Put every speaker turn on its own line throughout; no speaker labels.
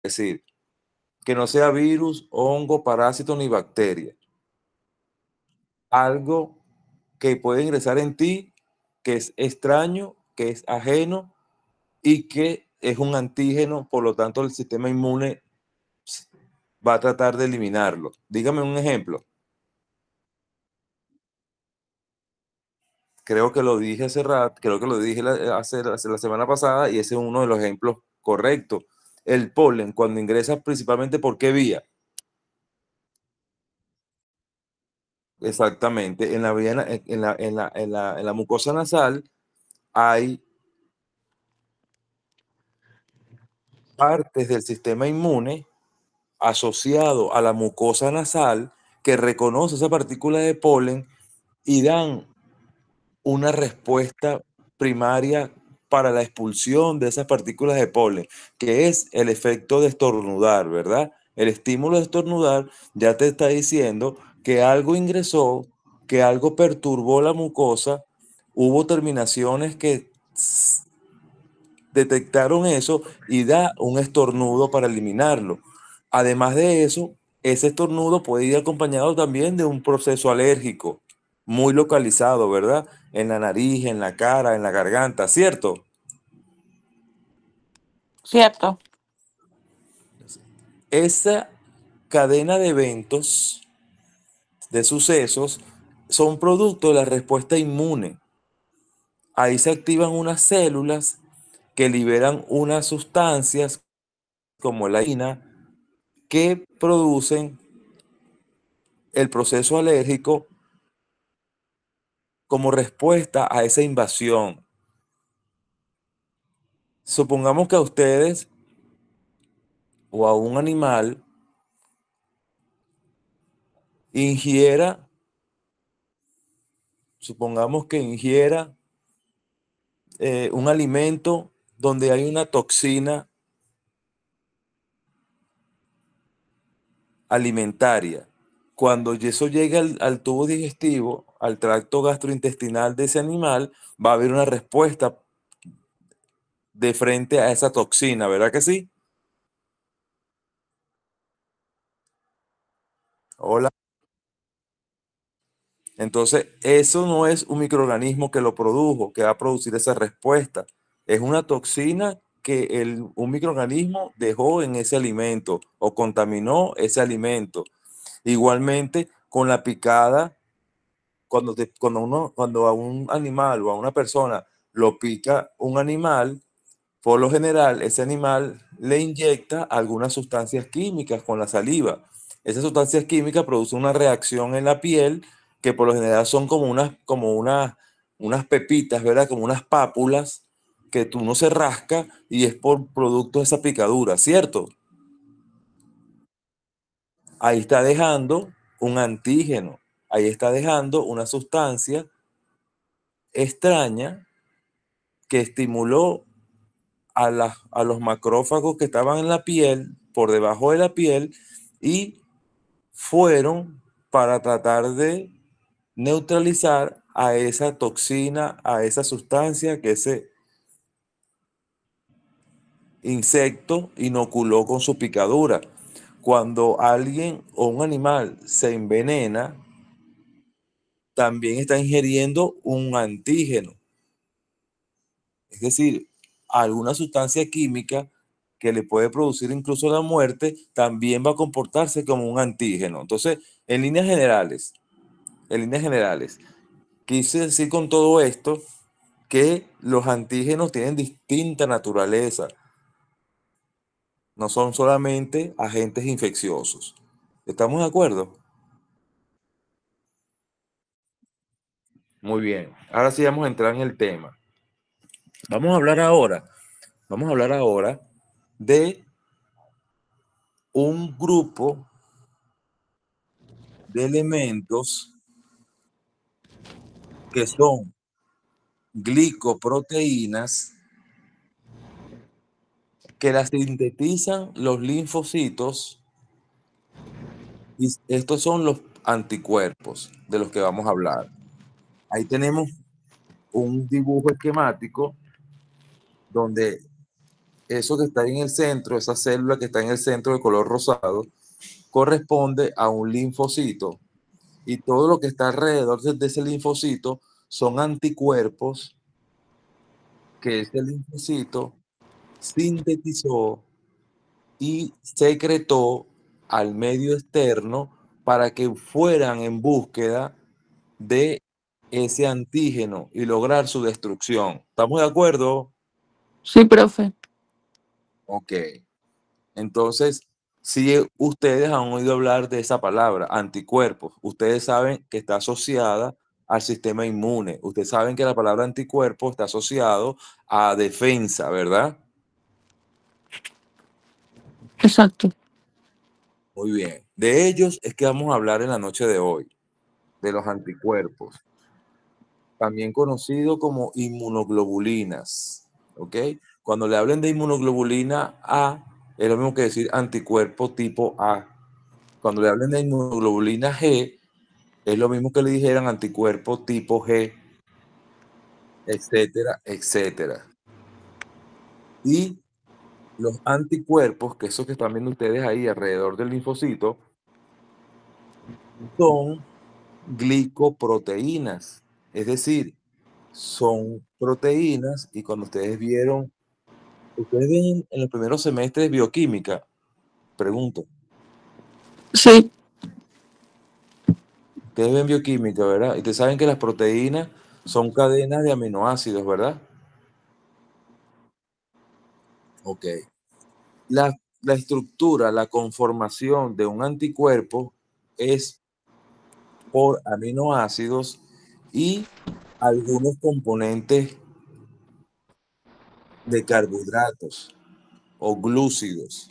decir, que no sea virus, hongo, parásito ni bacteria. Algo que puede ingresar en ti, que es extraño, que es ajeno y que es un antígeno, por lo tanto el sistema inmune va a tratar de eliminarlo. Dígame un ejemplo. Creo que lo dije hace rato, creo que lo dije hace la semana pasada y ese es uno de los ejemplos correctos. El polen, cuando ingresa principalmente, ¿por qué vía? Exactamente, en la vía, en la mucosa nasal hay partes del sistema inmune asociado a la mucosa nasal que reconoce esa partícula de polen y dan una respuesta primaria para la expulsión de esas partículas de polen, que es el efecto de estornudar, ¿verdad? El estímulo de estornudar ya te está diciendo que algo ingresó, que algo perturbó la mucosa, hubo terminaciones que detectaron eso y da un estornudo para eliminarlo. Además de eso, ese estornudo puede ir acompañado también de un proceso alérgico muy localizado, ¿verdad? En la nariz, en la cara, en la garganta, ¿cierto?
Cierto.
Esa cadena de eventos, de sucesos, son producto de la respuesta inmune. Ahí se activan unas células que liberan unas sustancias como la ina que producen el proceso alérgico como respuesta a esa invasión. Supongamos que a ustedes o a un animal ingiera, supongamos que ingiera un alimento donde hay una toxina alimentaria. Cuando eso llega al tubo digestivo, al tracto gastrointestinal de ese animal, va a haber una respuesta de frente a esa toxina, ¿verdad que sí? Hola. Entonces, eso no es un microorganismo que lo produjo, que va a producir esa respuesta. Es una toxina que un microorganismo dejó en ese alimento o contaminó ese alimento. Igualmente, con la picada, cuando a un animal o a una persona lo pica un animal, por lo general, ese animal le inyecta algunas sustancias químicas con la saliva. Esas sustancias químicas producen una reacción en la piel que por lo general son unas pepitas, ¿verdad? Como unas pápulas que tú no se rasca y es por producto de esa picadura, ¿cierto? Ahí está dejando un antígeno, ahí está dejando una sustancia extraña que estimuló a los macrófagos que estaban en la piel, por debajo de la piel, y fueron para tratar de neutralizar a esa toxina, a esa sustancia que ese insecto inoculó con su picadura. Cuando alguien o un animal se envenena, también está ingiriendo un antígeno, es decir, alguna sustancia química que le puede producir incluso la muerte, también va a comportarse como un antígeno. Entonces, en líneas generales, quise decir con todo esto que los antígenos tienen distinta naturaleza, no son solamente agentes infecciosos. ¿Estamos de acuerdo? Muy bien, ahora sí vamos a entrar en el tema. Vamos a hablar ahora, vamos a hablar ahora de un grupo de elementos que son glicoproteínas que las sintetizan los linfocitos y estos son los anticuerpos de los que vamos a hablar. Ahí tenemos un dibujo esquemático donde eso que está ahí en el centro, esa célula que está en el centro de color rosado, corresponde a un linfocito. Y todo lo que está alrededor de ese linfocito son anticuerpos que ese linfocito sintetizó y secretó al medio externo para que fueran en búsqueda de ese antígeno y lograr su destrucción. ¿Estamos de acuerdo?
Sí, profe.
Ok. Entonces, si ustedes han oído hablar de esa palabra, anticuerpos, ustedes saben que está asociada al sistema inmune. Ustedes saben que la palabra anticuerpo está asociado a defensa, ¿verdad?
Exacto.
Muy bien. De ellos es que vamos a hablar en la noche de hoy, de los anticuerpos, también conocido como inmunoglobulinas, ¿ok? Cuando le hablen de inmunoglobulina A, es lo mismo que decir anticuerpo tipo A. Cuando le hablen de inmunoglobulina G, es lo mismo que le dijeran anticuerpo tipo G, etcétera, etcétera. Y los anticuerpos, que esos que están viendo ustedes ahí alrededor del linfocito, son glicoproteínas, es decir, son proteínas y cuando ustedes ven en los primeros semestres bioquímica, pregunto,
Sí,
ustedes ven bioquímica, ¿verdad? Y ustedes saben que las proteínas son cadenas de aminoácidos, ¿verdad? Ok. La estructura, la conformación de un anticuerpo es por aminoácidos y algunos componentes de carbohidratos o glúcidos.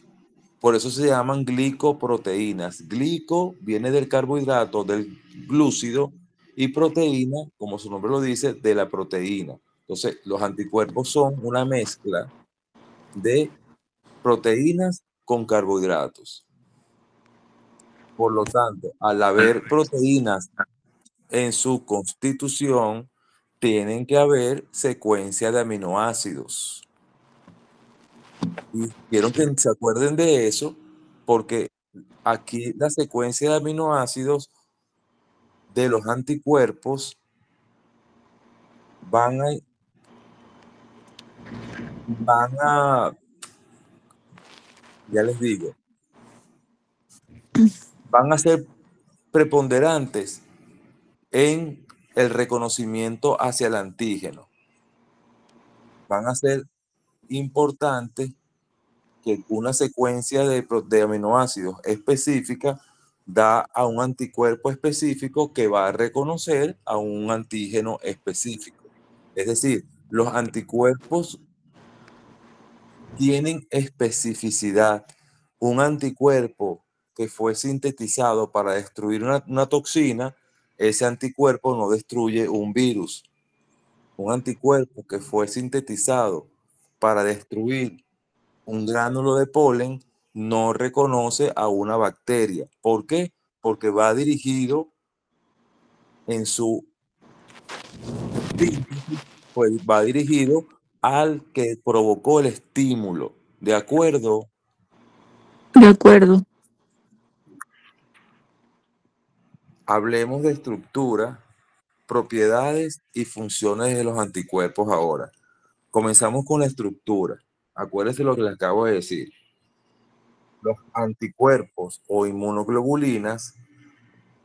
Por eso se llaman glicoproteínas. Glico viene del carbohidrato, del glúcido, y proteína, como su nombre lo dice, de la proteína. Entonces, los anticuerpos son una mezcla de proteínas con carbohidratos. Por lo tanto, al haber proteínas en su constitución, tienen que haber secuencia de aminoácidos. Y quiero que se acuerden de eso, porque aquí la secuencia de aminoácidos de los anticuerpos van a, van a, ya les digo, van a ser preponderantes en el reconocimiento hacia el antígeno. Van a ser importantes que una secuencia de aminoácidos específica da a un anticuerpo específico que va a reconocer a un antígeno específico. Es decir, los anticuerpos tienen especificidad. Un anticuerpo que fue sintetizado para destruir una toxina, ese anticuerpo no destruye un virus. Un anticuerpo que fue sintetizado para destruir un gránulo de polen no reconoce a una bacteria. ¿Por qué? Porque va dirigido en su síntesis, pues va dirigido al que provocó el estímulo. ¿De acuerdo?
de acuerdo.
Hablemos de estructura, propiedades y funciones de los anticuerpos ahora. Comenzamos con la estructura. Acuérdense lo que les acabo de decir. Los anticuerpos o inmunoglobulinas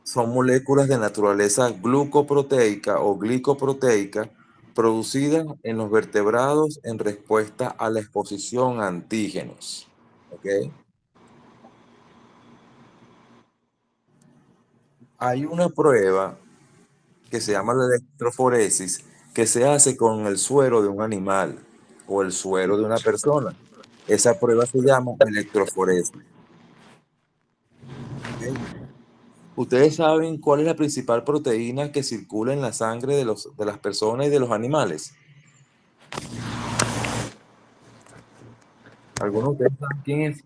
son moléculas de naturaleza glucoproteica o glicoproteica producidas en los vertebrados en respuesta a la exposición a antígenos. ¿Ok? Hay una prueba que se llama la electroforesis que se hace con el suero de un animal o el suero de una persona. Esa prueba se llama electroforesis. ¿Ok? ¿Ustedes saben cuál es la principal proteína que circula en la sangre de las personas y de los animales? ¿Algunos de ustedes saben quién es?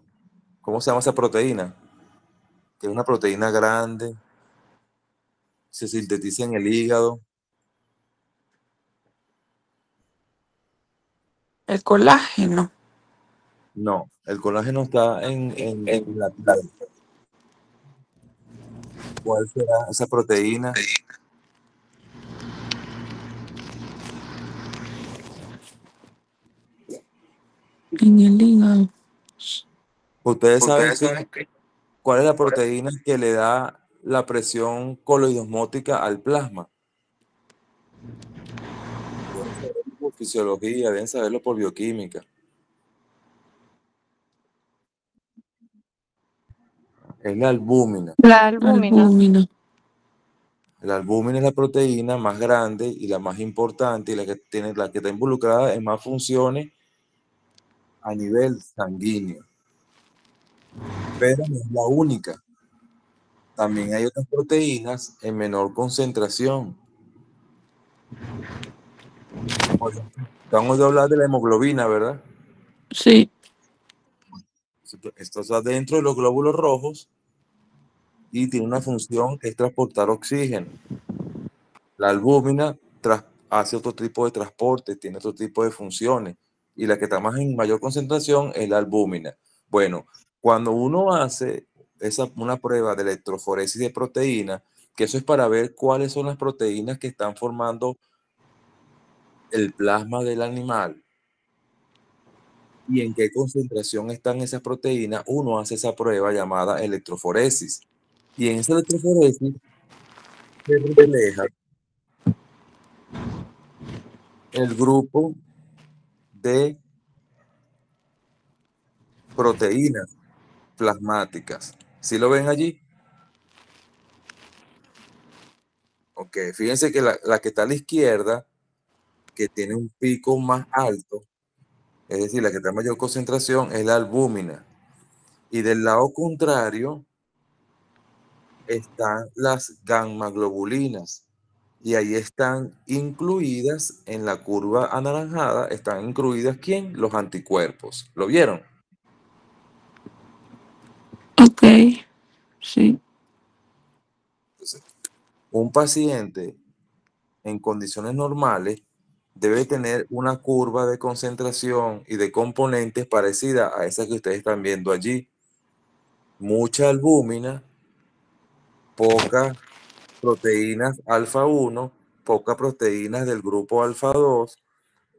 ¿Cómo se llama esa proteína? Que es una proteína grande, se sintetiza en el hígado.
El colágeno.
No, el colágeno está en la piel. ¿Cuál será esa proteína?
En el hígado.
Ustedes saben cuál es la proteína que le da la presión coloidosmótica al plasma. Deben saberlo por fisiología, deben saberlo por bioquímica. Es la albúmina.
La albúmina.
Albúmina.
La albúmina es la proteína más grande y la más importante y la que está involucrada en más funciones a nivel sanguíneo. Pero no es la única. También hay otras proteínas en menor concentración. Por ejemplo, estamos de hablar de la hemoglobina, ¿verdad?
Sí.
Esto está dentro de los glóbulos rojos y tiene una función que es transportar oxígeno. La albúmina hace otro tipo de transporte, tiene otro tipo de funciones, y la que está más en mayor concentración es la albúmina. Bueno, cuando uno hace una prueba de electroforesis de proteína, que eso es para ver cuáles son las proteínas que están formando el plasma del animal y en qué concentración están esas proteínas, uno hace esa prueba llamada electroforesis. Y en esa electroforesis se refleja el grupo de proteínas plasmáticas. ¿Sí lo ven allí? Ok, fíjense que la que está a la izquierda, que tiene un pico más alto, es decir, la que está en mayor concentración, es la albúmina. Y del lado contrario están las gamma-globulinas. Y ahí están incluidas en la curva anaranjada, están incluidas ¿quién? Los anticuerpos. ¿Lo vieron?
Ok. Sí.
Entonces, un paciente en condiciones normales debe tener una curva de concentración y de componentes parecida a esa que ustedes están viendo allí. Mucha albúmina, pocas proteínas alfa 1, pocas proteínas del grupo alfa 2,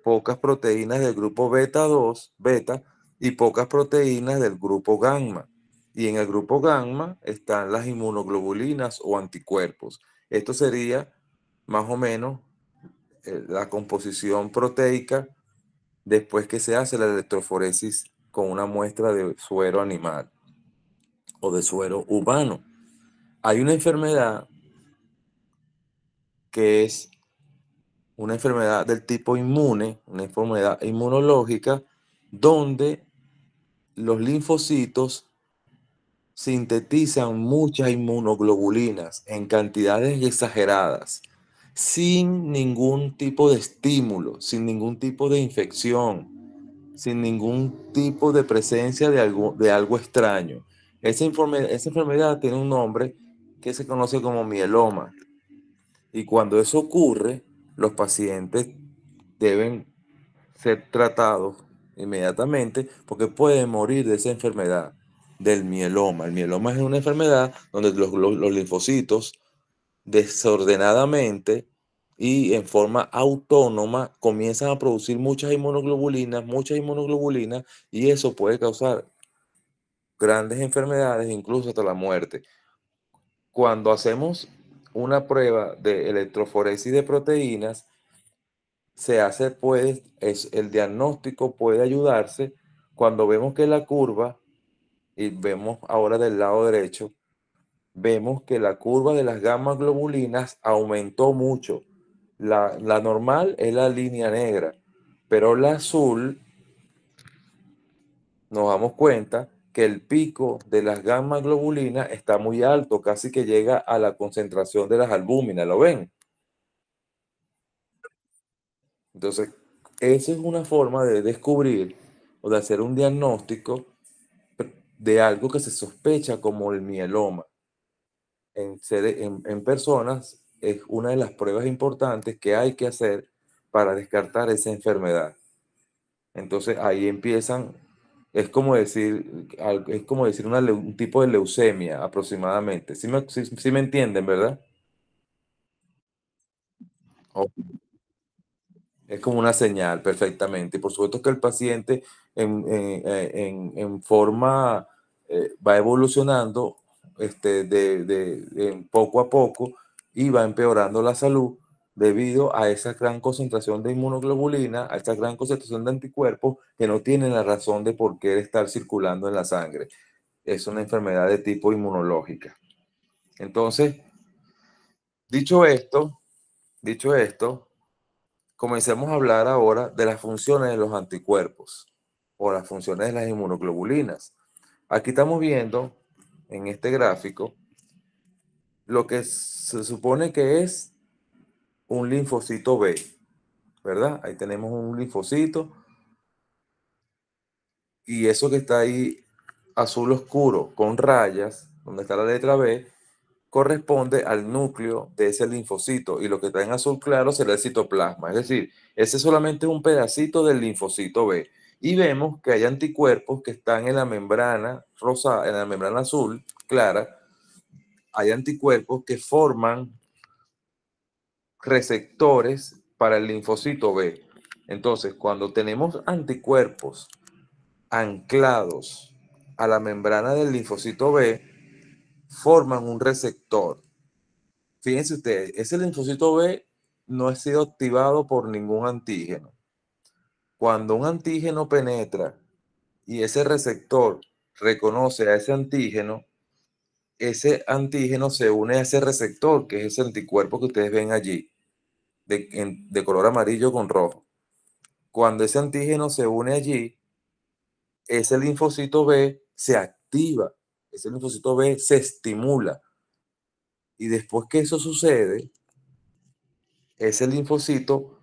pocas proteínas del grupo beta 2, beta, y pocas proteínas del grupo gamma. Y en el grupo gamma están las inmunoglobulinas o anticuerpos. Esto sería más o menos la composición proteica después que se hace la electroforesis con una muestra de suero animal o de suero humano. Hay una enfermedad que es una enfermedad del tipo inmune, una enfermedad inmunológica, donde los linfocitos sintetizan muchas inmunoglobulinas en cantidades exageradas, sin ningún tipo de estímulo, sin ningún tipo de infección, sin ningún tipo de presencia de algo extraño. Esa enfermedad tiene un nombre que se conoce como mieloma. Y cuando eso ocurre, los pacientes deben ser tratados inmediatamente porque pueden morir de esa enfermedad del mieloma. El mieloma es una enfermedad donde los linfocitos desordenadamente y en forma autónoma comienzan a producir muchas inmunoglobulinas, y eso puede causar grandes enfermedades, incluso hasta la muerte. Cuando hacemos una prueba de electroforesis de proteínas, el diagnóstico puede ayudarse cuando vemos que la curva, y vemos ahora del lado derecho, vemos que la curva de las gamma globulinas aumentó mucho. La normal es la línea negra, pero la azul, nos damos cuenta que el pico de las gamma globulinas está muy alto, casi que llega a la concentración de las albúminas, ¿lo ven? Entonces, esa es una forma de descubrir o de hacer un diagnóstico de algo que se sospecha como el mieloma. En personas es una de las pruebas importantes que hay que hacer para descartar esa enfermedad. Entonces ahí empiezan es como decir un tipo de leucemia aproximadamente. Sí me entienden, ¿verdad? O- Es como una señal, perfectamente. Y por supuesto que el paciente en forma va evolucionando poco a poco y va empeorando la salud debido a esa gran concentración de inmunoglobulina, a esa gran concentración de anticuerpos que no tienen la razón de por qué estar circulando en la sangre. Es una enfermedad de tipo inmunológica. Entonces, dicho esto, dicho esto, comencemos a hablar ahora de las funciones de los anticuerpos o las funciones de las inmunoglobulinas. Aquí estamos viendo en este gráfico lo que se supone que es un linfocito B, ¿verdad? Ahí tenemos un linfocito y eso que está ahí azul oscuro con rayas, donde está la letra B, corresponde al núcleo de ese linfocito y lo que está en azul claro será el citoplasma. Es decir, ese solamente es un pedacito del linfocito B. Y vemos que hay anticuerpos que están en la membrana rosa, en la membrana azul clara. Hay anticuerpos que forman receptores para el linfocito B. Entonces, cuando tenemos anticuerpos anclados a la membrana del linfocito B, forman un receptor. Fíjense ustedes, ese linfocito B no ha sido activado por ningún antígeno. Cuando un antígeno penetra y ese receptor reconoce a ese antígeno se une a ese receptor, que es ese anticuerpo que ustedes ven allí, de color amarillo con rojo. Cuando ese antígeno se une allí, ese linfocito B se activa, ese linfocito B se estimula. Y después que eso sucede, ese linfocito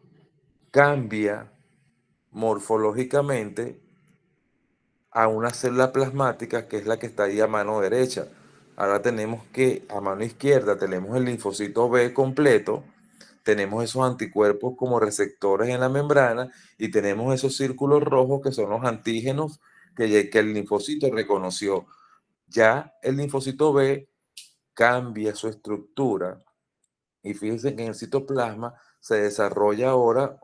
cambia morfológicamente a una célula plasmática que es la que está ahí a mano derecha. Ahora tenemos que a mano izquierda tenemos el linfocito B completo, tenemos esos anticuerpos como receptores en la membrana y tenemos esos círculos rojos que son los antígenos que el linfocito reconoció. Ya el linfocito B cambia su estructura y fíjense que en el citoplasma se desarrolla ahora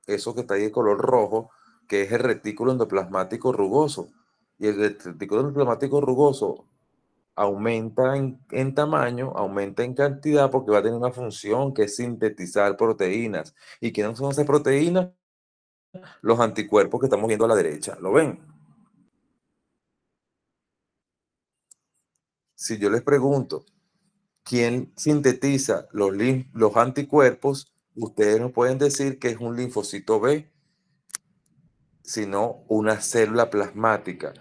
eso que está ahí de color rojo, que es el retículo endoplasmático rugoso. Y el retículo endoplasmático rugoso aumenta en tamaño, aumenta en cantidad porque va a tener una función que es sintetizar proteínas. ¿Y quiénes son esas proteínas? Los anticuerpos que estamos viendo a la derecha. ¿Lo ven? Si yo les pregunto, ¿quién sintetiza los anticuerpos? Ustedes nos pueden decir que es un linfocito B, sino una célula plasmática,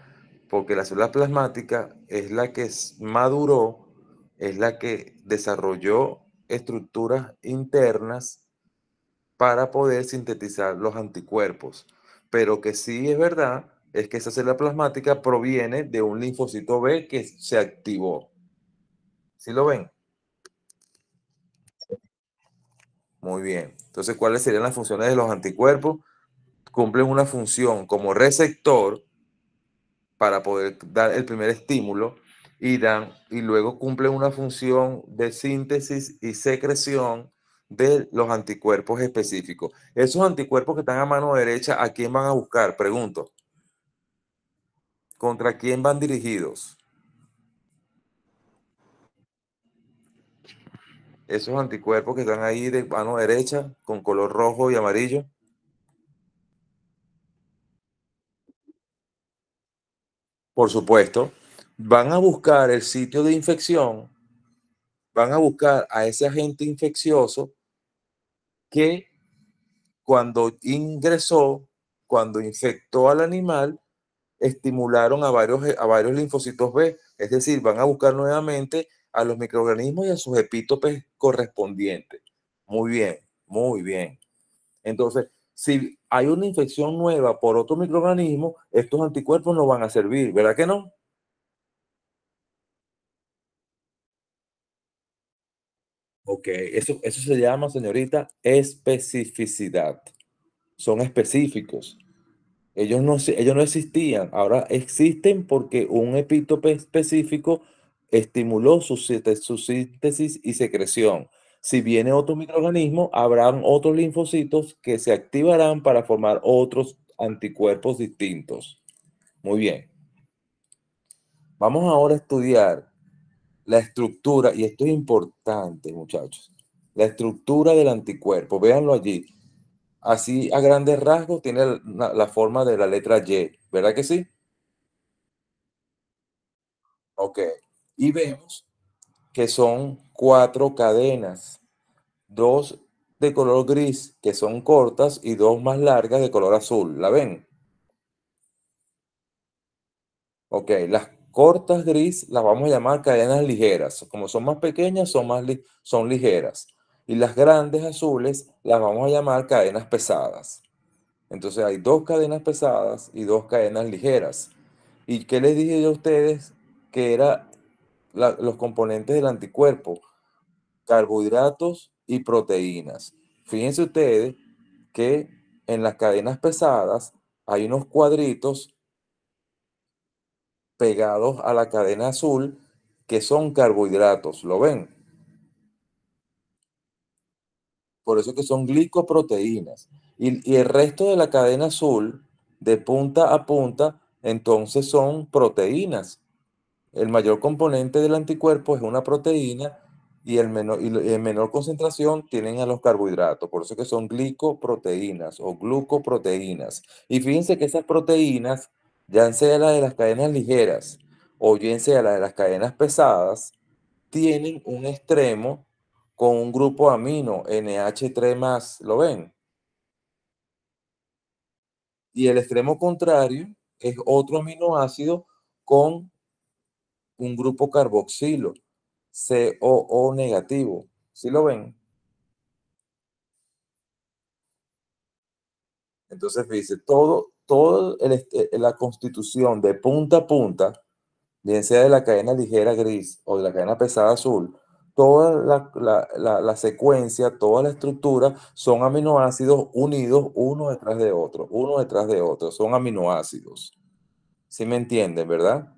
porque la célula plasmática es la que maduró, es la que desarrolló estructuras internas para poder sintetizar los anticuerpos. Pero que sí es verdad, es que esa célula plasmática proviene de un linfocito B que se activó. ¿Sí lo ven? Muy bien. Entonces, ¿cuáles serían las funciones de los anticuerpos? Cumplen una función como receptor para poder dar el primer estímulo y luego cumple una función de síntesis y secreción de los anticuerpos específicos. Esos anticuerpos que están a mano derecha, ¿a quién van a buscar? Pregunto. ¿Contra quién van dirigidos? Esos anticuerpos que están ahí de mano derecha con color rojo y amarillo. Por supuesto, van a buscar el sitio de infección, van a buscar a ese agente infeccioso que cuando ingresó, cuando infectó al animal, estimularon a varios linfocitos B, es decir, van a buscar nuevamente a los microorganismos y a sus epítopes correspondientes. Muy bien, muy bien. Entonces, si hay una infección nueva por otro microorganismo, estos anticuerpos no van a servir, ¿verdad que no? Ok, eso se llama, señorita, especificidad. Son específicos. Ellos no existían, ahora existen porque un epítope específico estimuló su síntesis y secreción. Si viene otro microorganismo, habrán otros linfocitos que se activarán para formar otros anticuerpos distintos. Muy bien. Vamos ahora a estudiar la estructura, y esto es importante, muchachos. La estructura del anticuerpo, véanlo allí. Así a grandes rasgos tiene la forma de la letra Y, ¿verdad que sí? Ok. Y vemos que son 4 cadenas, 2 de color gris que son cortas y 2 más largas de color azul. ¿La ven? Ok, las cortas gris las vamos a llamar cadenas ligeras. Como son más pequeñas, son ligeras. Y las grandes azules las vamos a llamar cadenas pesadas. Entonces hay 2 cadenas pesadas y 2 cadenas ligeras. ¿Y qué les dije yo a ustedes que eran los componentes del anticuerpo? Carbohidratos y proteínas. Fíjense ustedes que en las cadenas pesadas hay unos cuadritos pegados a la cadena azul que son carbohidratos. ¿Lo ven? Por eso que son glicoproteínas. Y el resto de la cadena azul, de punta a punta, entonces son proteínas. El mayor componente del anticuerpo es una proteína y en menor concentración tienen a los carbohidratos. Por eso que son glicoproteínas o glucoproteínas. Y fíjense que esas proteínas, ya sea la de las cadenas ligeras o bien sea la de las cadenas pesadas, tienen un extremo con un grupo amino NH3+, ¿lo ven? Y el extremo contrario es otro aminoácido con un grupo carboxilo, COO negativo. ¿Sí lo ven? Entonces, fíjense, todo la constitución de punta a punta, bien sea de la cadena ligera gris o de la cadena pesada azul, toda la secuencia, toda la estructura son aminoácidos unidos uno detrás de otro, son aminoácidos. ¿Sí me entienden, verdad?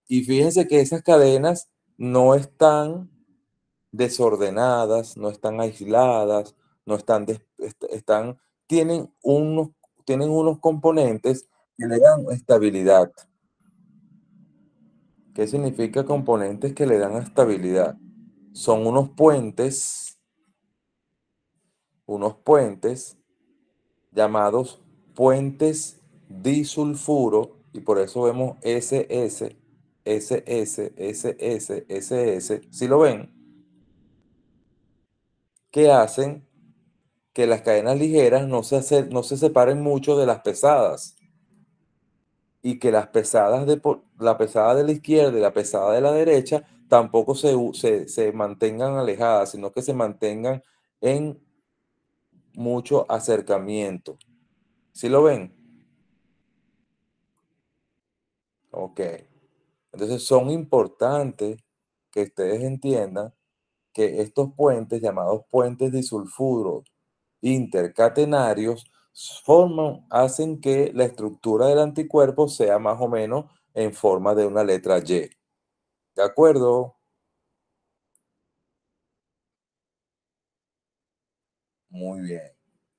Y fíjense que esas cadenas no están desordenadas, no están aisladas, no están, tienen unos componentes que le dan estabilidad. ¿Qué significa componentes que le dan estabilidad? Son unos puentes llamados puentes disulfuro, y por eso vemos SS, SS, SS, SS, ¿sí lo ven? Que hacen que las cadenas ligeras no se separen mucho de las pesadas y que la pesada de la izquierda y la pesada de la derecha tampoco se mantengan alejadas, sino que se mantengan en mucho acercamiento. ¿Sí lo ven? Ok. Entonces son importantes que ustedes entiendan que estos puentes, llamados puentes disulfuro intercatenarios, hacen que la estructura del anticuerpo sea más o menos en forma de una letra Y. ¿De acuerdo? Muy bien.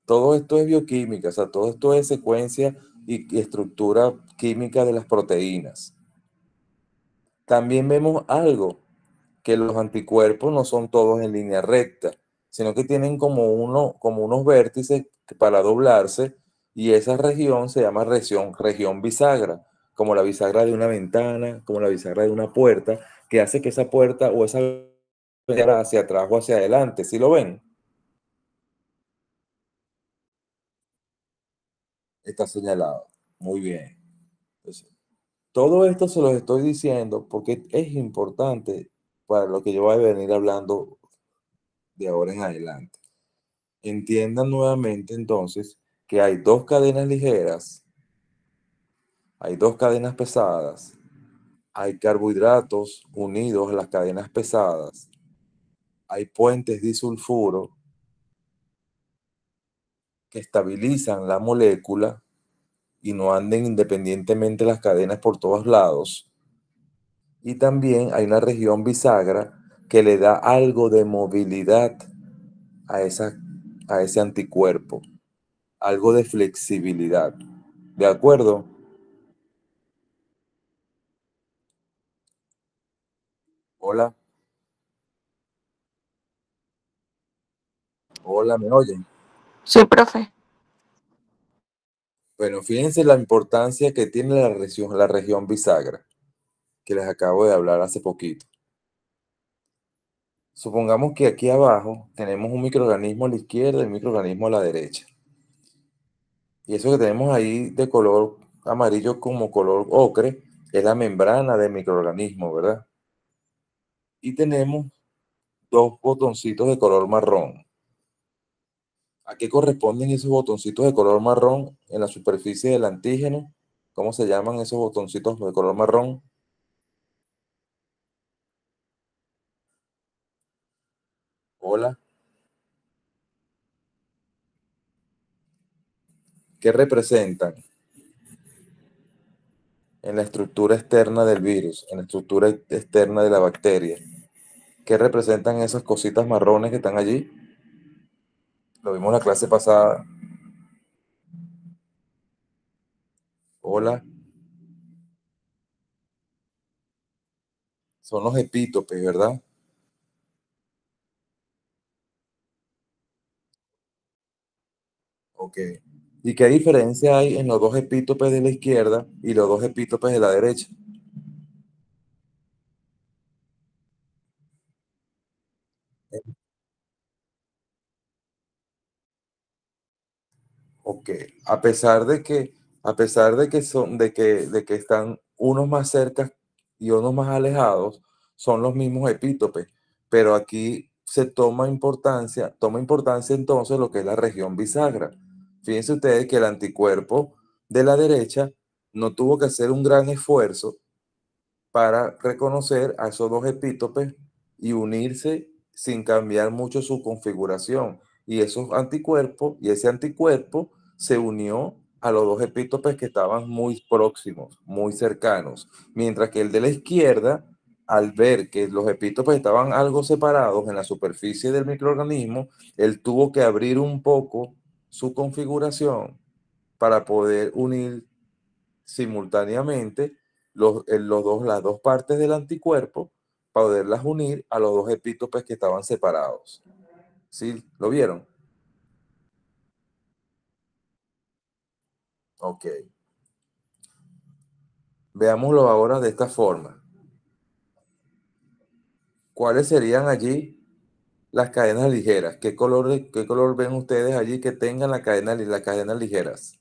Todo esto es bioquímica, o sea, todo esto es secuencia y estructura química de las proteínas. También vemos algo, que los anticuerpos no son todos en línea recta, sino que tienen como unos vértices para doblarse, y esa región se llama región bisagra, como la bisagra de una ventana, como la bisagra de una puerta, que hace que esa puerta o esa ventana hacia atrás o hacia adelante. ¿Sí lo ven? Está señalado. Muy bien. Entonces, todo esto se los estoy diciendo porque es importante para lo que yo voy a venir hablando de ahora en adelante. Entiendan nuevamente entonces que hay 2 cadenas ligeras, hay 2 cadenas pesadas, hay carbohidratos unidos a las cadenas pesadas, hay puentes disulfuro que estabilizan la molécula y no anden independientemente las cadenas por todos lados. Y también hay una región bisagra que le da algo de movilidad a ese anticuerpo, algo de flexibilidad. ¿De acuerdo? Hola, hola, ¿me oyen?
Sí, profe.
Bueno, fíjense la importancia que tiene la región bisagra, que les acabo de hablar hace poquito. Supongamos que aquí abajo tenemos un microorganismo a la izquierda y un microorganismo a la derecha. Y eso que tenemos ahí de color amarillo como color ocre es la membrana del microorganismo, ¿verdad? Y tenemos dos botoncitos de color marrón. ¿A qué corresponden esos botoncitos de color marrón en la superficie del antígeno? ¿Cómo se llaman esos botoncitos de color marrón? Hola. ¿Qué representan en la estructura externa del virus, en la estructura externa de la bacteria? ¿Qué representan esas cositas marrones que están allí? Lo vimos en la clase pasada. Hola. Son los epítopes, ¿verdad? Ok. ¿Y qué diferencia hay en los dos epítopes de la izquierda y los dos epítopes de la derecha? Ok, a pesar de que están unos más cerca y unos más alejados, son los mismos epítopes, pero aquí toma importancia entonces lo que es la región bisagra. Fíjense ustedes que el anticuerpo de la derecha no tuvo que hacer un gran esfuerzo para reconocer a esos dos epítopes y unirse sin cambiar mucho su configuración. Y ese anticuerpo se unió a los dos epítopes que estaban muy próximos, muy cercanos. Mientras que el de la izquierda, al ver que los epítopes estaban algo separados en la superficie del microorganismo, él tuvo que abrir un poco su configuración para poder unir simultáneamente las dos partes del anticuerpo, poderlas unir a los dos epítopes que estaban separados. ¿Sí? ¿Lo vieron? Ok. Veámoslo ahora de esta forma. ¿Cuáles serían allí las cadenas ligeras? ¿Qué color ven ustedes allí que tengan las cadenas ligeras?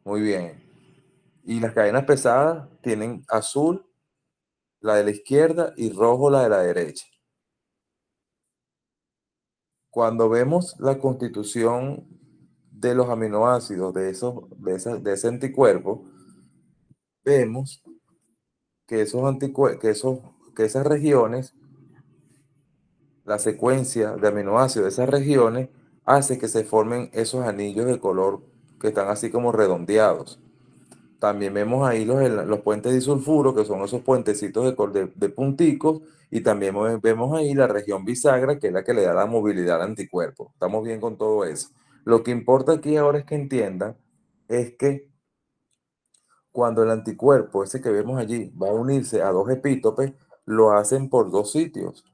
Muy bien. Y las cadenas pesadas tienen azul, la de la izquierda, y rojo, la de la derecha. Cuando vemos la constitución de los aminoácidos de ese anticuerpo, vemos que que esas regiones, la secuencia de aminoácidos de esas regiones, hace que se formen esos anillos de color que están así como redondeados. También vemos ahí los puentes disulfuro, que son esos puentecitos de punticos, y también vemos ahí la región bisagra, que es la que le da la movilidad al anticuerpo. Estamos bien con todo eso. Lo que importa aquí ahora es que entiendan es que cuando el anticuerpo, ese que vemos allí, va a unirse a dos epítopes, lo hacen por dos sitios,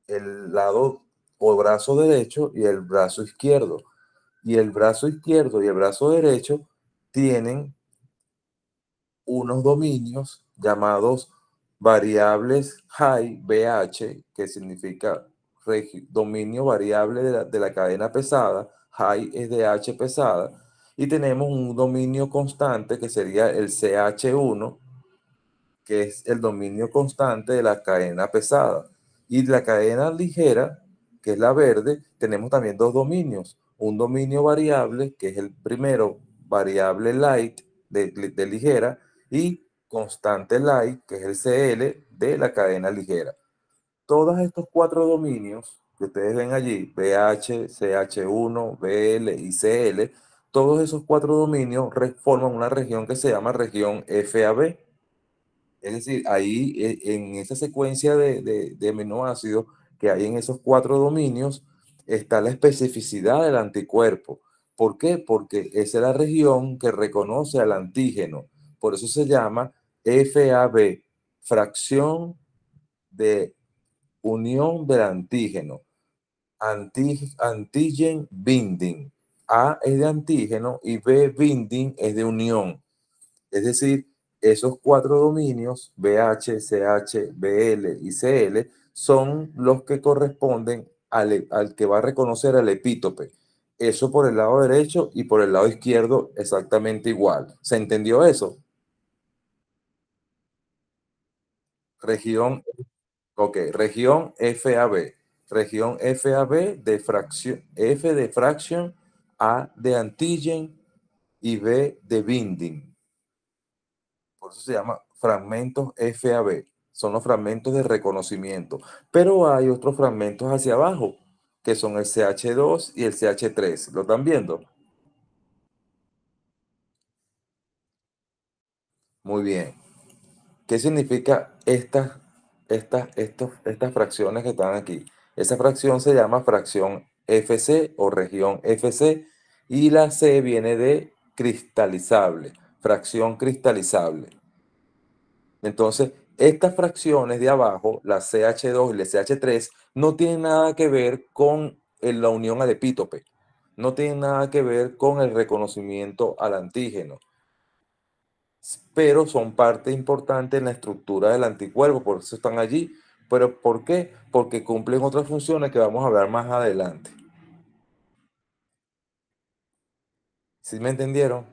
el lado o brazo derecho y el brazo izquierdo. Y el brazo izquierdo y el brazo derecho tienen unos dominios llamados variables high, BH, que significa dominio variable de la cadena pesada, high es de H pesada, y tenemos un dominio constante que sería el CH1, que es el dominio constante de la cadena pesada. Y la cadena ligera, que es la verde, tenemos también dos dominios. Un dominio variable, que es el primero, variable light de ligera, y constante light, que es el CL de la cadena ligera. Todos estos cuatro dominios que ustedes ven allí, BH, CH1, BL y CL, todos esos 4 dominios forman una región que se llama región FAB. Es decir, ahí en esa secuencia de aminoácidos que hay en esos 4 dominios está la especificidad del anticuerpo. ¿Por qué? Porque esa es la región que reconoce al antígeno. Por eso se llama FAB, fracción de unión del antígeno. Antigen binding. A es de antígeno y B binding es de unión. Es decir, esos 4 dominios, BH, CH, BL y CL, son los que corresponden al que va a reconocer al epítope. Eso por el lado derecho y por el lado izquierdo exactamente igual. ¿Se entendió eso? Región, ok, región FAB. Región FAB de fracción, F de fraction, A de antigen y B de binding. Por eso se llama fragmentos FAB. Son los fragmentos de reconocimiento. Pero hay otros fragmentos hacia abajo, que son el CH2 y el CH3. ¿Lo están viendo? Muy bien. ¿Qué significa estas fracciones que están aquí? Esa fracción se llama fracción FC o región FC y la C viene de cristalizable, fracción cristalizable. Entonces, estas fracciones de abajo, la CH2 y la CH3, no tienen nada que ver con la unión al epítope, no tienen nada que ver con el reconocimiento al antígeno, pero son parte importante en la estructura del anticuerpo, por eso están allí. ¿Pero por qué? Porque cumplen otras funciones que vamos a ver más adelante. ¿Sí me entendieron?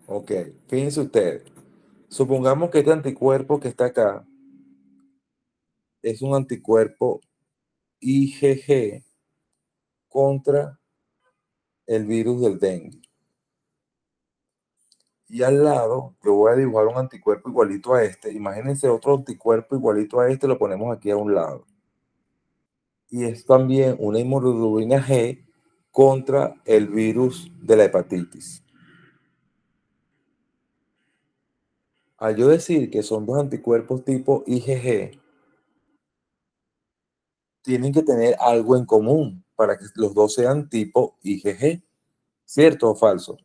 Ok, fíjense ustedes. Supongamos que este anticuerpo que está acá es un anticuerpo IgG contra el virus del dengue. Y al lado, yo voy a dibujar un anticuerpo igualito a este. Imagínense otro anticuerpo igualito a este, lo ponemos aquí a un lado. Y es también una inmunoglobulina G contra el virus de la hepatitis. Al yo decir que son dos anticuerpos tipo IgG, tienen que tener algo en común para que los dos sean tipo IgG. ¿Cierto o falso?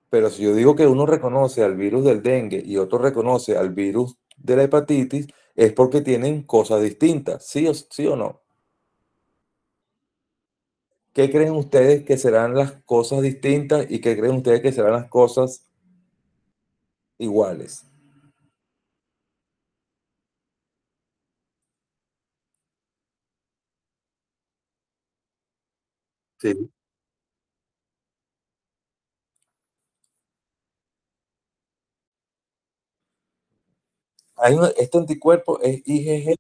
Pero si yo digo que uno reconoce al virus del dengue y otro reconoce al virus de la hepatitis, es porque tienen cosas distintas, sí o no? ¿Qué creen ustedes que serán las cosas distintas y qué creen ustedes que serán las cosas iguales? Sí. Este anticuerpo es IgG,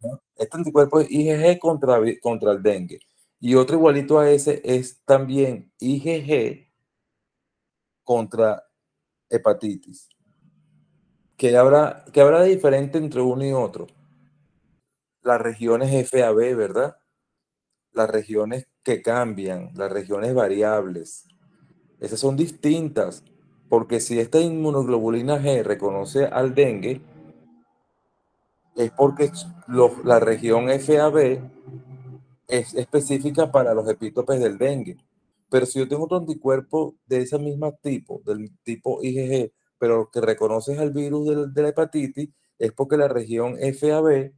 ¿no? Este anticuerpo es IgG contra el dengue. Y otro igualito a ese es también IgG contra hepatitis. ¿Qué habrá de diferente entre uno y otro? Las regiones FAB, ¿verdad? Las regiones que cambian, las regiones variables. Esas son distintas, porque si esta inmunoglobulina G reconoce al dengue, es porque la región FAB es específica para los epítopes del dengue. Pero si yo tengo otro anticuerpo de ese mismo tipo, del tipo IgG, pero que reconoces al virus de la hepatitis, es porque la región FAB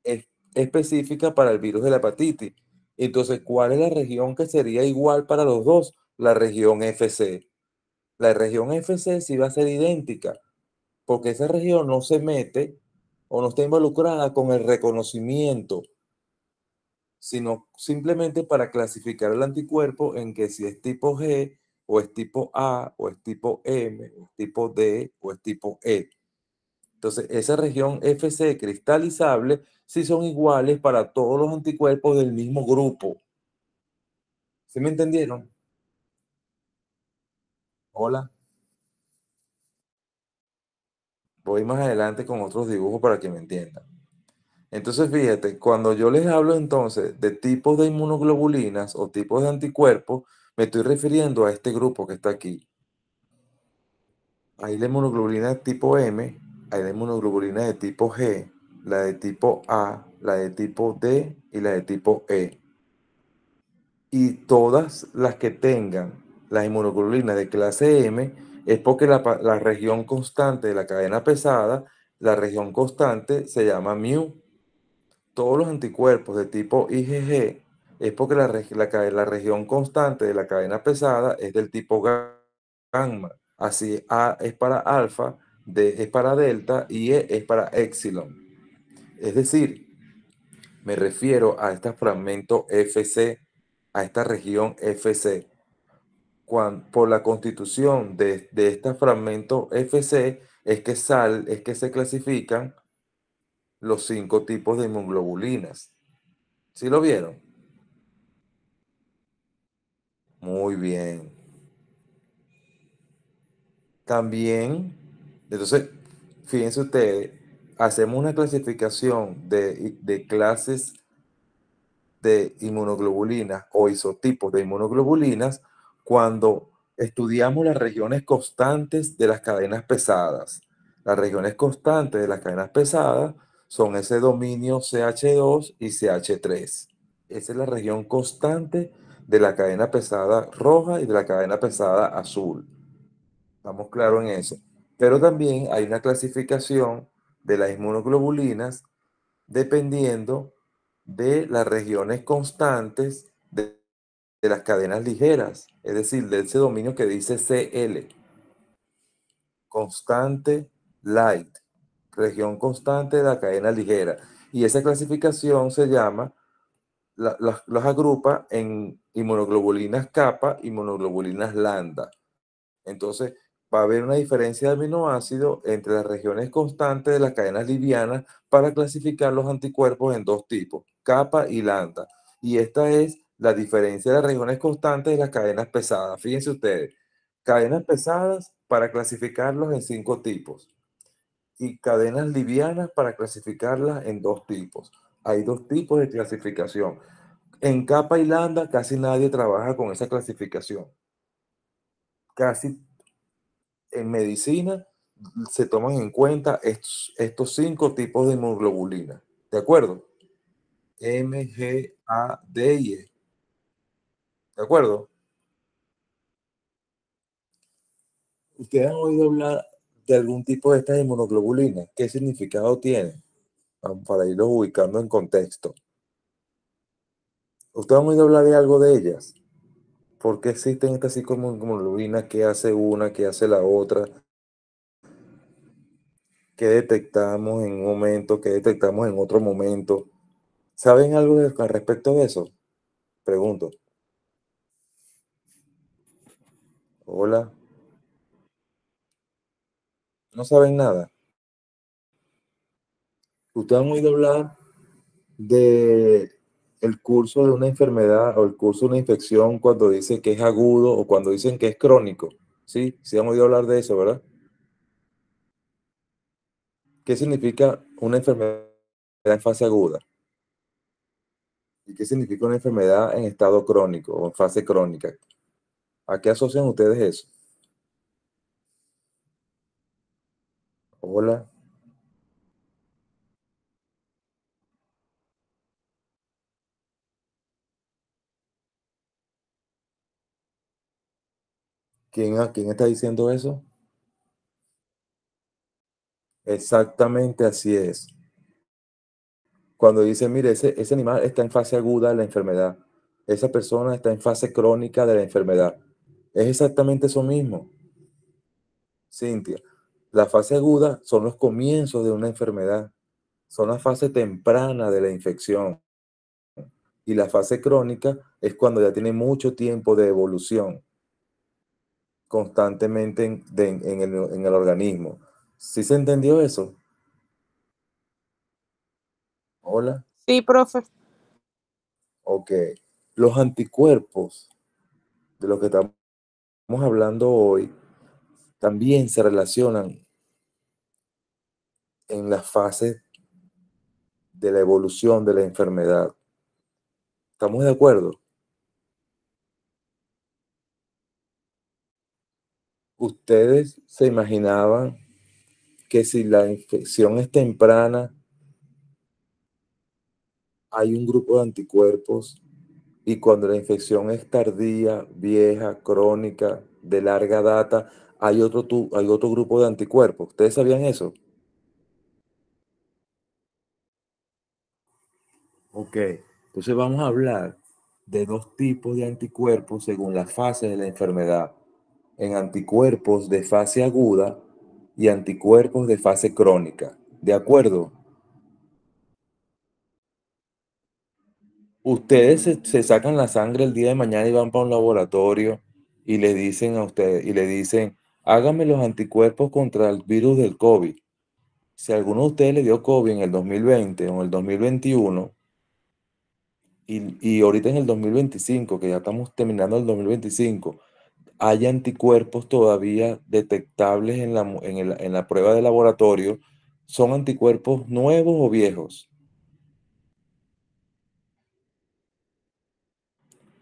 es específica para el virus de la hepatitis. Entonces, ¿cuál es la región que sería igual para los dos? La región FC. La región FC sí va a ser idéntica, porque esa región no se mete o no está involucrada con el reconocimiento, sino simplemente para clasificar el anticuerpo en que si es tipo G, o es tipo A, o es tipo M, o es tipo D, o es tipo E. Entonces, esa región FC cristalizable sí son iguales para todos los anticuerpos del mismo grupo. ¿Sí me entendieron? Hola. Voy más adelante con otros dibujos para que me entiendan. Entonces, fíjate, cuando yo les hablo entonces de tipos de inmunoglobulinas o tipos de anticuerpos, me estoy refiriendo a este grupo que está aquí. Hay la inmunoglobulina tipo M, hay la inmunoglobulina de tipo G, la de tipo A, la de tipo D y la de tipo E. Y todas las que tengan las inmunoglobulinas de clase M es porque la región constante de la cadena pesada, la región constante se llama mu. Todos los anticuerpos de tipo IgG es porque la región constante de la cadena pesada es del tipo gamma. Así, A es para alfa, D es para delta y E es para epsilon. Es decir, me refiero a este fragmento FC, a esta región FC. Por la constitución de este fragmento FC es que se clasifican los 5 tipos de inmunoglobulinas. ¿Sí lo vieron? Muy bien. También, entonces, fíjense ustedes, hacemos una clasificación de clases de inmunoglobulinas o isotipos de inmunoglobulinas cuando estudiamos las regiones constantes de las cadenas pesadas. Las regiones constantes de las cadenas pesadas son ese dominio CH2 y CH3. Esa es la región constante de la cadena pesada roja y de la cadena pesada azul. Estamos claros en eso. Pero también hay una clasificación de las inmunoglobulinas dependiendo de las regiones constantes de las cadenas ligeras, es decir, de ese dominio que dice CL, constante light, región constante de la cadena ligera. Y esa clasificación se llama, las agrupa en inmunoglobulinas kappa y inmunoglobulinas lambda. Entonces, va a haber una diferencia de aminoácidos entre las regiones constantes de las cadenas livianas para clasificar los anticuerpos en 2 tipos, kappa y lambda. Y esta es la diferencia de las regiones constantes de las cadenas pesadas. Fíjense ustedes, cadenas pesadas para clasificarlos en 5 tipos y cadenas livianas para clasificarlas en 2 tipos. Hay 2 tipos de clasificación. En kappa y lambda casi nadie trabaja con esa clasificación. Casi en medicina se toman en cuenta estos 5 tipos de inmunoglobulina. ¿De acuerdo? M, G, A, D y E. ¿De acuerdo? ¿Ustedes han oído hablar de algún tipo de estas inmunoglobulinas? ¿Qué significado tienen? Para irlos ubicando en contexto. ¿Ustedes han oído hablar de algo de ellas? ¿Por qué existen estas 5 inmunoglobulinas? ¿Qué hace una? ¿Qué hace la otra? ¿Qué detectamos en un momento? ¿Qué detectamos en otro momento? ¿Saben algo al respecto de eso? Pregunto. Hola. ¿No saben nada? ¿Ustedes han oído hablar de el curso de una enfermedad o el curso de una infección cuando dicen que es agudo o cuando dicen que es crónico? Sí, sí han oído hablar de eso, ¿verdad? ¿Qué significa una enfermedad en fase aguda? ¿Y qué significa una enfermedad en estado crónico o en fase crónica? ¿A qué asocian ustedes eso? Hola. ¿Quién está diciendo eso? Exactamente así es. Cuando dicen, mire, ese animal está en fase aguda de la enfermedad, esa persona está en fase crónica de la enfermedad. Es exactamente eso mismo, Cintia. La fase aguda son los comienzos de una enfermedad, son la fase temprana de la infección. Y la fase crónica es cuando ya tiene mucho tiempo de evolución constantemente en el organismo. ¿Sí se entendió eso? Hola.
Sí, profe.
Ok. Los anticuerpos de los que estamos hablando hoy también se relacionan en la fase de la evolución de la enfermedad. ¿Estamos de acuerdo? ¿Ustedes se imaginaban que si la infección es temprana, hay un grupo de anticuerpos y cuando la infección es tardía, vieja, crónica, de larga data, hay otro grupo de anticuerpos? ¿Ustedes sabían eso? Ok, entonces vamos a hablar de dos tipos de anticuerpos según la fase de la enfermedad. En anticuerpos de fase aguda y anticuerpos de fase crónica. ¿De acuerdo? Ustedes se sacan la sangre el día de mañana y van para un laboratorio y le dicen a ustedes, y le dicen, háganme los anticuerpos contra el virus del COVID. Si alguno de ustedes le dio COVID en el 2020 o en el 2021, y ahorita en el 2025, que ya estamos terminando el 2025, hay anticuerpos todavía detectables en la prueba de laboratorio, ¿son anticuerpos nuevos o viejos?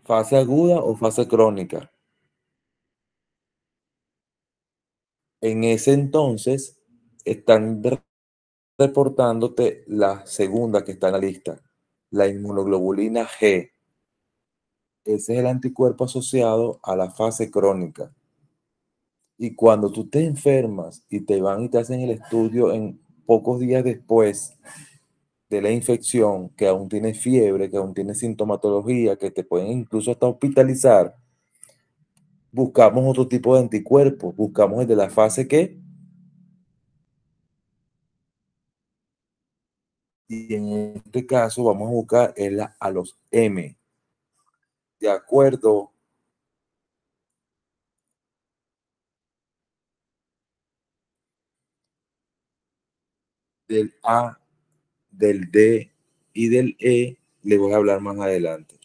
¿Fase aguda o fase crónica? En ese entonces están reportándote la segunda que está en la lista, la inmunoglobulina G. Ese es el anticuerpo asociado a la fase crónica. Y cuando tú te enfermas y te van y te hacen el estudio en pocos días después de la infección, que aún tienes fiebre, que aún tienes sintomatología, que te pueden incluso hasta hospitalizar, buscamos otro tipo de anticuerpos, buscamos el de la fase ¿qué? Y en este caso vamos a buscar a los M, de acuerdo del A, del D y del E, le voy a hablar más adelante.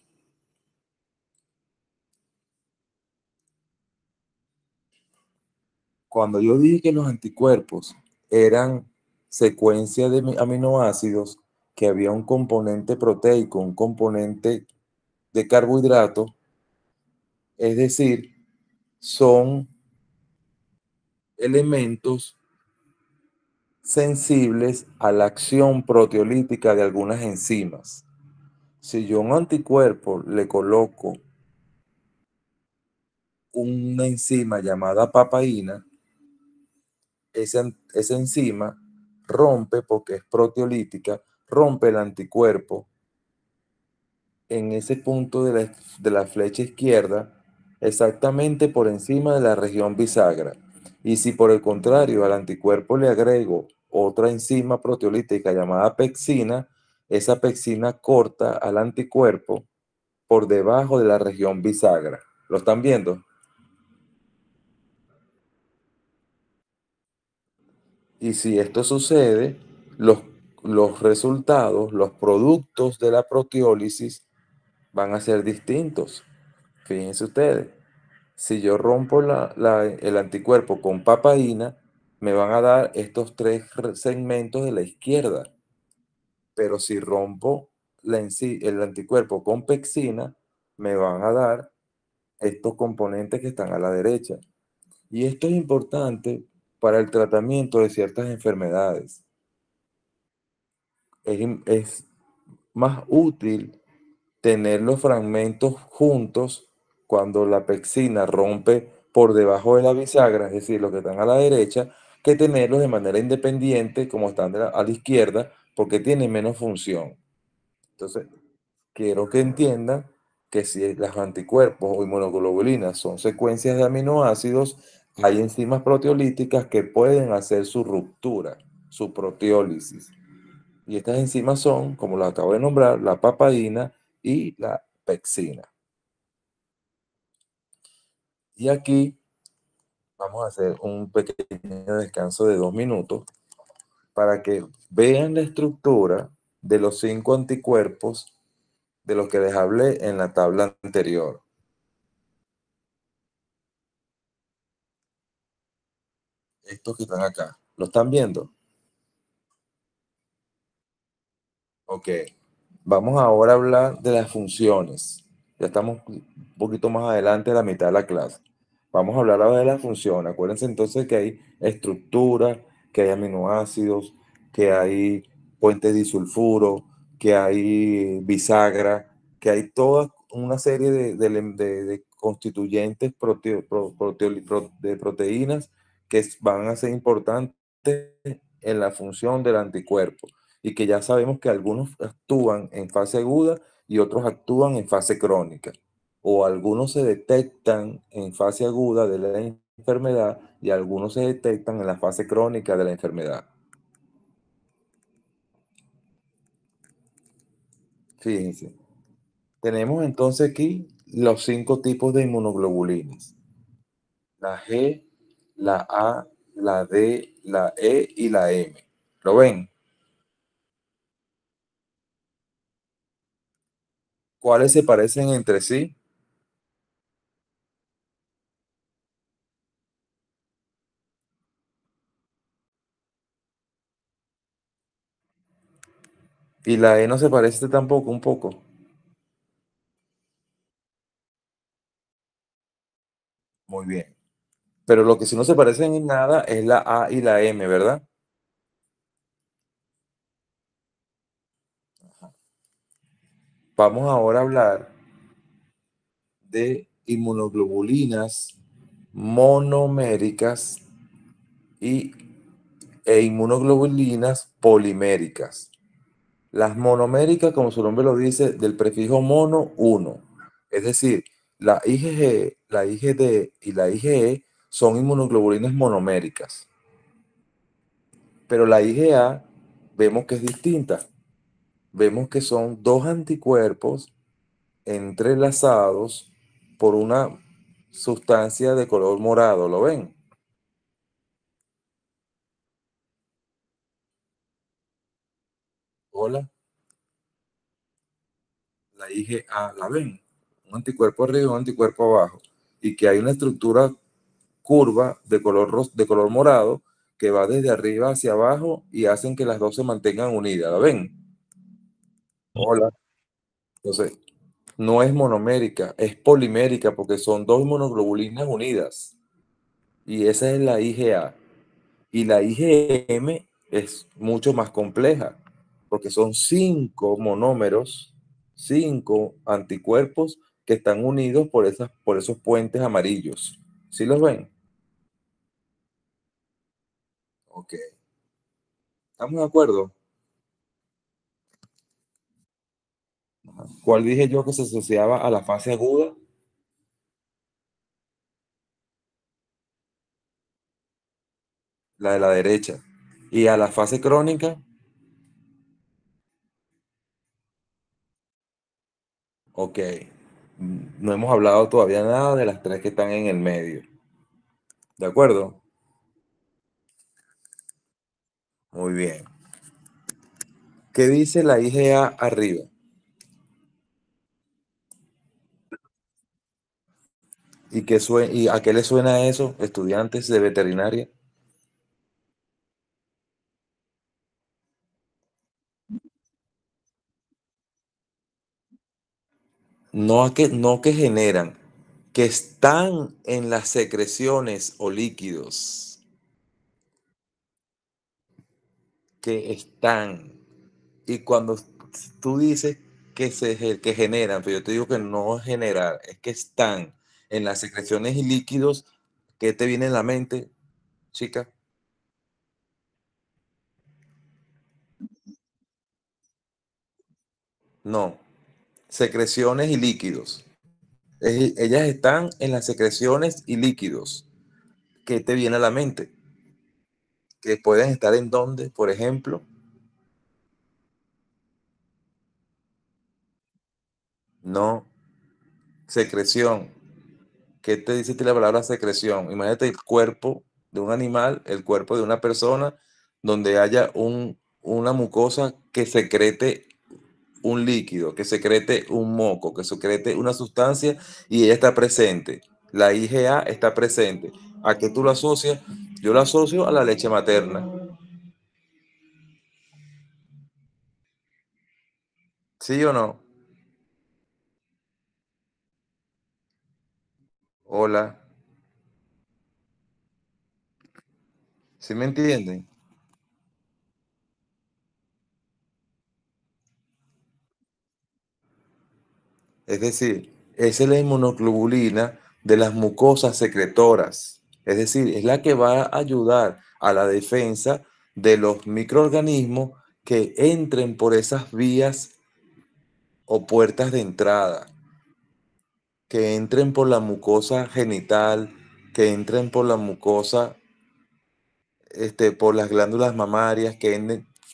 Cuando yo dije que los anticuerpos eran secuencia de aminoácidos, que había un componente proteico, un componente de carbohidrato, es decir, son elementos sensibles a la acción proteolítica de algunas enzimas. Si yo a un anticuerpo le coloco una enzima llamada papaína, esa enzima rompe, porque es proteolítica, rompe el anticuerpo en ese punto de la flecha izquierda, exactamente por encima de la región bisagra. Y si por el contrario al anticuerpo le agrego otra enzima proteolítica llamada pexina, esa pexina corta al anticuerpo por debajo de la región bisagra. ¿Lo están viendo? Y si esto sucede, los, los resultados, los productos de la proteólisis van a ser distintos. Fíjense ustedes. Si yo rompo el anticuerpo con papaína, me van a dar estos tres segmentos de la izquierda. Pero si rompo el anticuerpo con pexina, me van a dar estos componentes que están a la derecha. Y esto es importante para el tratamiento de ciertas enfermedades. Es más útil tener los fragmentos juntos cuando la pexina rompe por debajo de la bisagra, es decir, los que están a la derecha, que tenerlos de manera independiente como están a la izquierda, porque tienen menos función. Entonces, quiero que entiendan que si los anticuerpos o inmunoglobulinas son secuencias de aminoácidos, hay enzimas proteolíticas que pueden hacer su ruptura, su proteólisis. Y estas enzimas son, como lo acabo de nombrar, la papaína y la pexina. Y aquí vamos a hacer un pequeño descanso de 2 minutos para que vean la estructura de los 5 anticuerpos de los que les hablé en la tabla anterior. Estos que están acá. ¿Lo están viendo? Ok, vamos ahora a hablar de las funciones. Ya estamos un poquito más adelante de la mitad de la clase. Vamos a hablar ahora de las funciones. Acuérdense entonces que hay estructura, que hay aminoácidos, que hay puentes disulfuro, que hay bisagra, que hay toda una serie de constituyentes de proteínas que van a ser importantes en la función del anticuerpo y que ya sabemos que algunos actúan en fase aguda y otros actúan en fase crónica, o algunos se detectan en fase aguda de la enfermedad y algunos se detectan en la fase crónica de la enfermedad. Fíjense, tenemos entonces aquí los 5 tipos de inmunoglobulinas: la G, la A, la D, la E y la M. ¿Lo ven? ¿Cuáles se parecen entre sí? Y la E no se parece tampoco, un poco. Muy bien. Pero lo que sí no se parecen en nada es la A y la M, ¿verdad? Vamos ahora a hablar de inmunoglobulinas monoméricas y, e inmunoglobulinas poliméricas. Las monoméricas, como su nombre lo dice, del prefijo mono, uno. Es decir, la IgG, la IgD y la IgE son inmunoglobulinas monoméricas. Pero la IgA vemos que es distinta. Vemos que son dos anticuerpos entrelazados por una sustancia de color morado. ¿Lo ven? Hola, la IgA, ¿la ven? Un anticuerpo arriba y un anticuerpo abajo. Y que hay una estructura curva de color morado que va desde arriba hacia abajo y hacen que las dos se mantengan unidas. ¿La ven? Hola. Entonces, no es monomérica, es polimérica porque son dos monoglobulinas unidas. Y esa es la IgA. Y la IgM es mucho más compleja, porque son 5 monómeros, 5 anticuerpos que están unidos por esos puentes amarillos. ¿Sí los ven? Ok. ¿Estamos de acuerdo? ¿Cuál dije yo que se asociaba a la fase aguda? La de la derecha. Y a la fase crónica, ok. No hemos hablado todavía nada de las tres que están en el medio. ¿De acuerdo? Muy bien. ¿Qué dice la IgA arriba? ¿Y a qué le suena eso, estudiantes de veterinaria? No que generan, que están en las secreciones o líquidos, que están. Y cuando tú dices que generan, pero yo te digo que no es generar, es que están en las secreciones y líquidos, ¿qué te viene en la mente, chica? No, secreciones y líquidos. Ellas están en las secreciones y líquidos. ¿Qué te viene a la mente? Que pueden estar en donde, por ejemplo, no, secreción. ¿Qué te dice la palabra secreción? Imagínate el cuerpo de un animal, el cuerpo de una persona, donde haya una mucosa que secrete un líquido, que secrete un moco, que secrete una sustancia y ella está presente. La IgA está presente. ¿A qué tú lo asocias? Yo lo asocio a la leche materna. ¿Sí o no? Hola, ¿sí me entienden? Es decir, esa es la inmunoglobulina de las mucosas secretoras. Es decir, es la que va a ayudar a la defensa de los microorganismos que entren por esas vías o puertas de entrada, que entren por la mucosa genital, que entren por la mucosa, por las glándulas mamarias,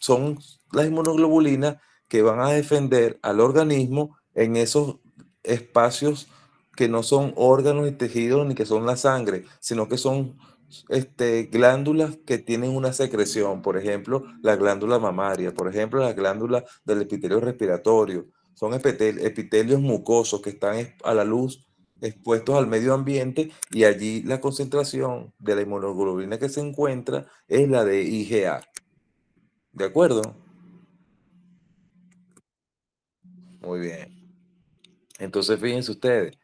son las inmunoglobulinas que van a defender al organismo en esos espacios que no son órganos y tejidos ni que son la sangre, sino que son glándulas que tienen una secreción, por ejemplo, la glándula mamaria, por ejemplo, la glándula del epitelio respiratorio, son epitelios mucosos que están a la luz expuestos al medio ambiente y allí la concentración de la inmunoglobulina que se encuentra es la de IgA. ¿De acuerdo? Muy bien. Entonces, fíjense ustedes,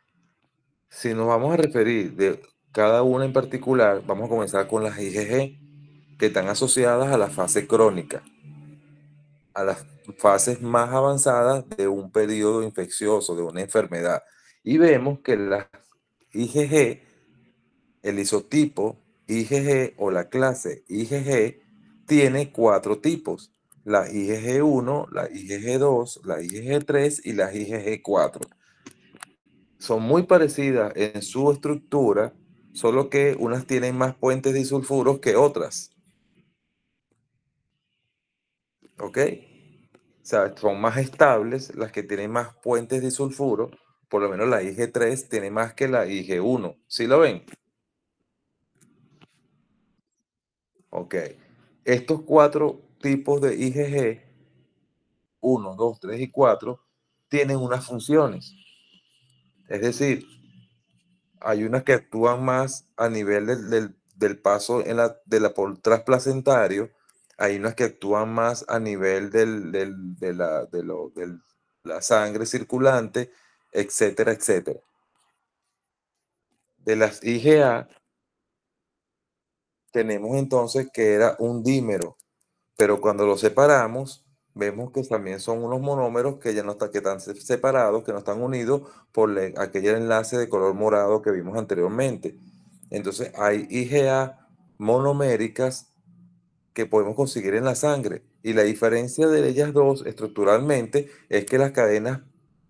si nos vamos a referir de cada una en particular, vamos a comenzar con las IgG, que están asociadas a la fase crónica, a las fases más avanzadas de un periodo infeccioso, de una enfermedad. Y vemos que las IgG, el isotipo IgG o la clase IgG, tiene cuatro tipos: la IgG1, la IgG2, la IgG3 y la IgG4. Son muy parecidas en su estructura, solo que unas tienen más puentes disulfuros que otras. ¿Ok? O sea, son más estables las que tienen más puentes disulfuro. Por lo menos la IG3 tiene más que la IG1. ¿Sí lo ven? Ok. Estos cuatro tipos de IgG, 1, 2, 3 y 4, tienen unas funciones. Es decir, hay unas que actúan más a nivel del paso por transplacentario, hay unas que actúan más a nivel de la sangre circulante, etcétera, etcétera. De las IgA tenemos entonces que era un dímero, pero cuando lo separamos, vemos que también son unos monómeros que ya no están, que están separados, que no están unidos por aquel enlace de color morado que vimos anteriormente. Entonces hay IgA monoméricas que podemos conseguir en la sangre. Y la diferencia de ellas dos estructuralmente es que las cadenas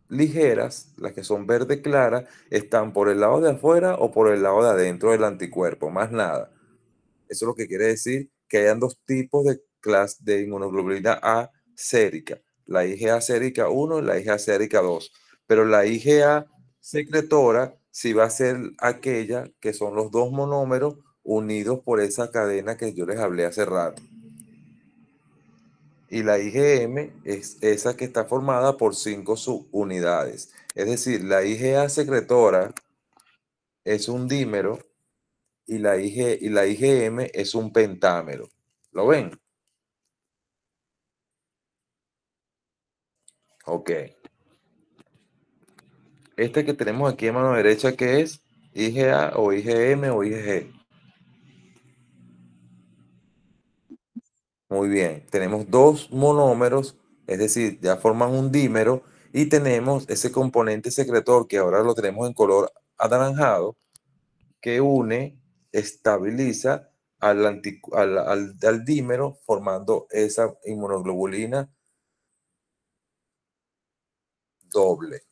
ligeras, las que son verde clara, están por el lado de afuera o por el lado de adentro del anticuerpo, más nada. Eso es lo que quiere decir que hayan dos tipos de clase de inmunoglobulina A sérica, la IgA sérica 1 y la IgA sérica 2. Pero la IgA secretora sí va a ser aquella que son los dos monómeros unidos por esa cadena que yo les hablé hace rato. Y la IgM es esa que está formada por 5 subunidades. Es decir, la IgA secretora es un dímero y la IgM es un pentámero. ¿Lo ven? Ok. Este que tenemos aquí a mano derecha, ¿qué es? IgA o IgM o IgG. Muy bien. Tenemos dos monómeros, es decir, ya forman un dímero y tenemos ese componente secretor que ahora lo tenemos en color anaranjado que une, estabiliza al dímero formando esa inmunoglobulina doble.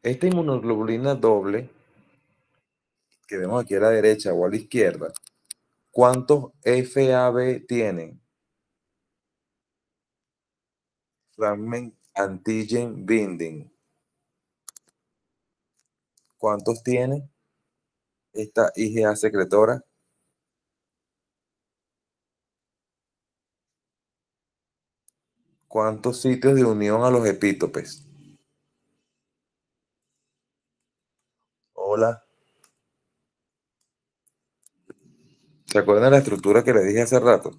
Esta inmunoglobulina doble que vemos aquí a la derecha o a la izquierda, ¿cuántos FAB tienen? Fragment Antigen Binding. ¿Cuántos tiene esta IgA secretora? ¿Cuántos sitios de unión a los epítopes? Hola. ¿Se acuerdan de la estructura que le dije hace rato?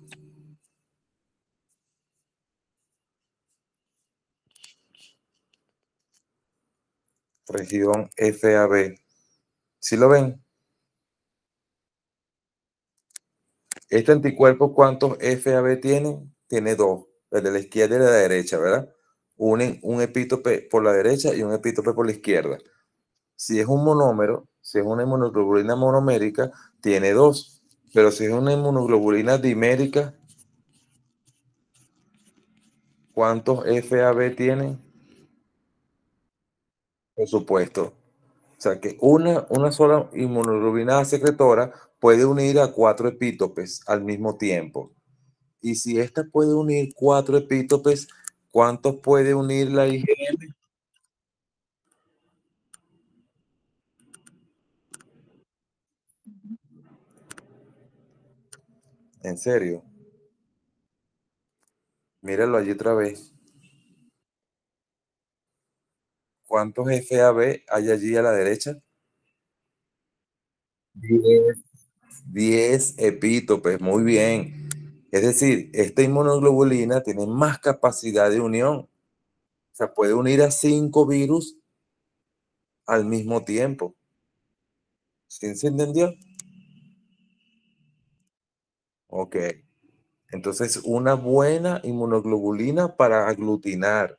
región FAB. ¿Sí lo ven? Este anticuerpo, ¿cuántos FAB tiene? Tiene dos, el de la izquierda y el de la derecha, ¿verdad? Unen un epítope por la derecha y un epítope por la izquierda. Si es un monómero, si es una inmunoglobulina monomérica, tiene dos. Pero si es una inmunoglobulina dimérica, ¿cuántos FAB tienen? Por supuesto. O sea que una sola inmunoglobulina secretora puede unir a 4 epítopes al mismo tiempo. Y si esta puede unir 4 epítopes, ¿cuántos puede unir la IgM? ¿En serio? Míralo allí otra vez. ¿Cuántos FAB hay allí a la derecha? 10. 10 epítopes, muy bien. Es decir, esta inmunoglobulina tiene más capacidad de unión. O sea, puede unir a 5 virus al mismo tiempo. ¿Sí se entendió? Ok. Entonces, una buena inmunoglobulina para aglutinar,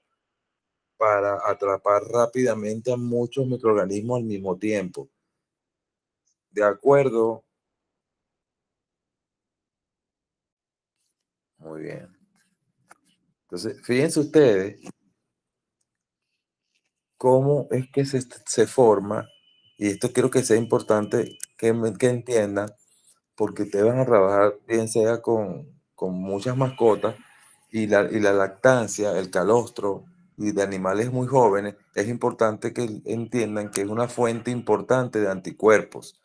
para atrapar rápidamente a muchos microorganismos al mismo tiempo. ¿De acuerdo? Muy bien. Entonces, fíjense ustedes cómo es que se forma, y esto quiero que sea importante que entiendan, porque ustedes van a trabajar bien sea con muchas mascotas y la lactancia, el calostro y de animales muy jóvenes, es importante que entiendan que es una fuente importante de anticuerpos.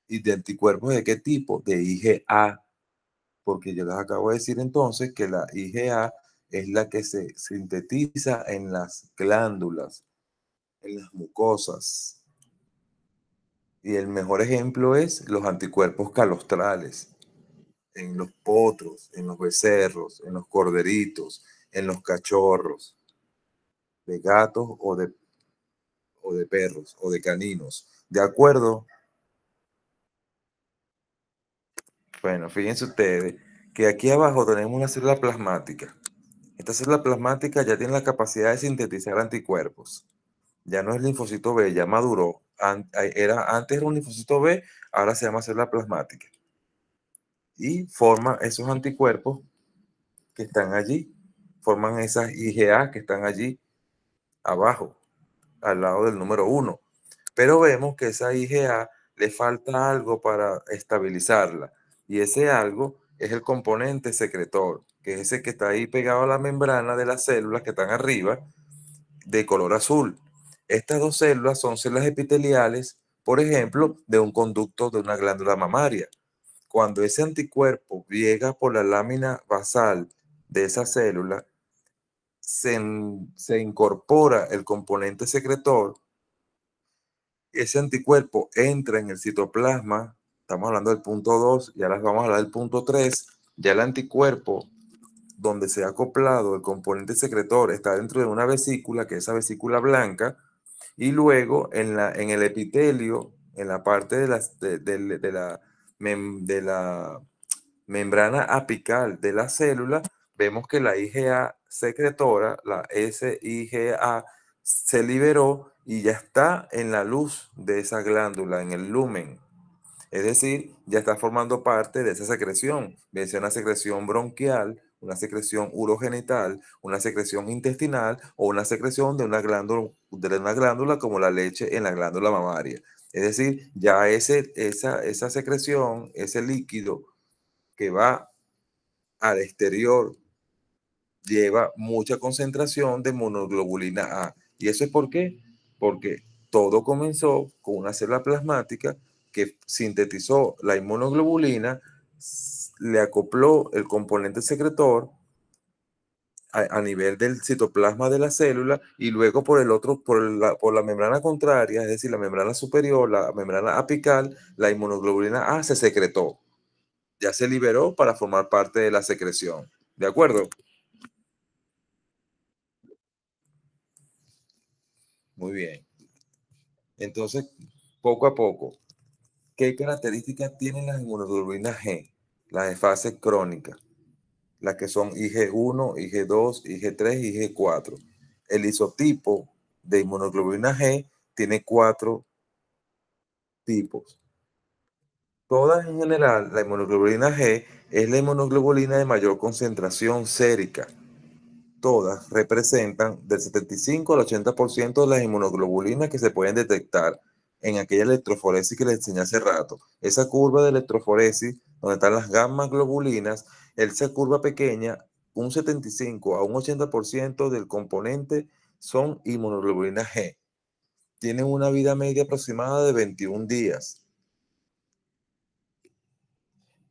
¿Y de anticuerpos de qué tipo? De IgA, porque yo les acabo de decir entonces que la IgA es la que se sintetiza en las glándulas, en las mucosas. Y el mejor ejemplo es los anticuerpos calostrales en los potros, en los becerros, en los corderitos, en los cachorros de gatos o de perros o de caninos. ¿De acuerdo? Bueno, fíjense ustedes que aquí abajo tenemos una célula plasmática. Esta célula plasmática ya tiene la capacidad de sintetizar anticuerpos. Ya no es linfocito B, ya maduró. Antes era un linfocito B, ahora se llama célula plasmática. Y forma esos anticuerpos que están allí. Forman esas IgA que están allí abajo, al lado del número 1. Pero vemos que esa IgA le falta algo para estabilizarla. Y ese algo es el componente secretor, que es ese que está ahí pegado a la membrana de las células que están arriba, de color azul. Estas dos células son células epiteliales, por ejemplo, de un conducto de una glándula mamaria. Cuando ese anticuerpo llega por la lámina basal de esa célula, se incorpora el componente secretor, ese anticuerpo entra en el citoplasma, estamos hablando del punto 2, y ahora vamos a hablar del punto 3, ya el anticuerpo donde se ha acoplado el componente secretor está dentro de una vesícula, que es esa vesícula blanca, y luego en el epitelio, en la parte de la membrana apical de la célula, vemos que la IgA secretora, la SIgA, se liberó y ya está en la luz de esa glándula, en el lumen. Es decir, ya está formando parte de esa secreción, bien sea una secreción bronquial, una secreción urogenital, una secreción intestinal o una secreción de una glándula como la leche en la glándula mamaria. Es decir, ya esa secreción, ese líquido que va al exterior, lleva mucha concentración de monoglobulina A. ¿Y eso es por qué? Porque todo comenzó con una célula plasmática que sintetizó la inmunoglobulina, le acopló el componente secretor a nivel del citoplasma de la célula y luego por el otro, por la membrana contraria, es decir, la membrana superior, la membrana apical, la inmunoglobulina A se secretó. Ya se liberó para formar parte de la secreción. ¿De acuerdo? Muy bien. Entonces, poco a poco, ¿qué características tienen las inmunoglobulinas G? Las de fase crónica, las que son IG1, IG2, IG3 y IG4. El isotipo de inmunoglobulina G tiene 4 tipos. Todas en general, la inmunoglobulina G es la inmunoglobulina de mayor concentración sérica. Todas representan del 75 al 80% de las inmunoglobulinas que se pueden detectar en aquella electroforesis que les enseñé hace rato. Esa curva de electroforesis, donde están las gamma globulinas, esa curva pequeña, un 75 a un 80% del componente son inmunoglobulinas G. Tienen una vida media aproximada de 21 días.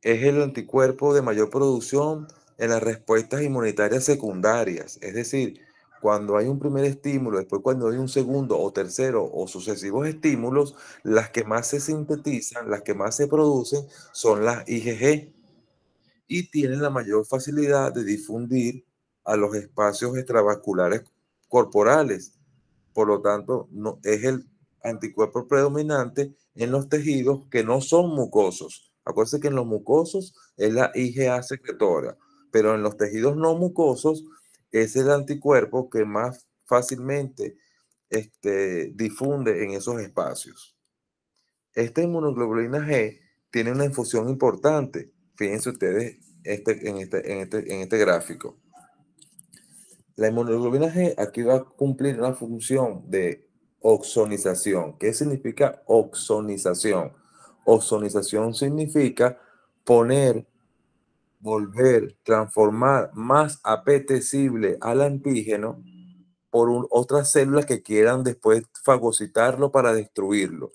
Es el anticuerpo de mayor producción en las respuestas inmunitarias secundarias. Es decir, cuando hay un primer estímulo, después cuando hay un segundo o tercero o sucesivos estímulos, las que más se sintetizan, las que más se producen son las IgG y tienen la mayor facilidad de difundir a los espacios extravasculares corporales. Por lo tanto, no, es el anticuerpo predominante en los tejidos que no son mucosos. Acuérdense que en los mucosos es la IgA secretora, pero en los tejidos no mucosos es el anticuerpo que más fácilmente difunde en esos espacios. Esta inmunoglobulina G tiene una infusión importante. Fíjense ustedes en este gráfico. La inmunoglobulina G aquí va a cumplir una función de oxonización. ¿Qué significa oxonización? Oxonización significa poner, volver, transformar más apetecible al antígeno por otras células que quieran después fagocitarlo para destruirlo.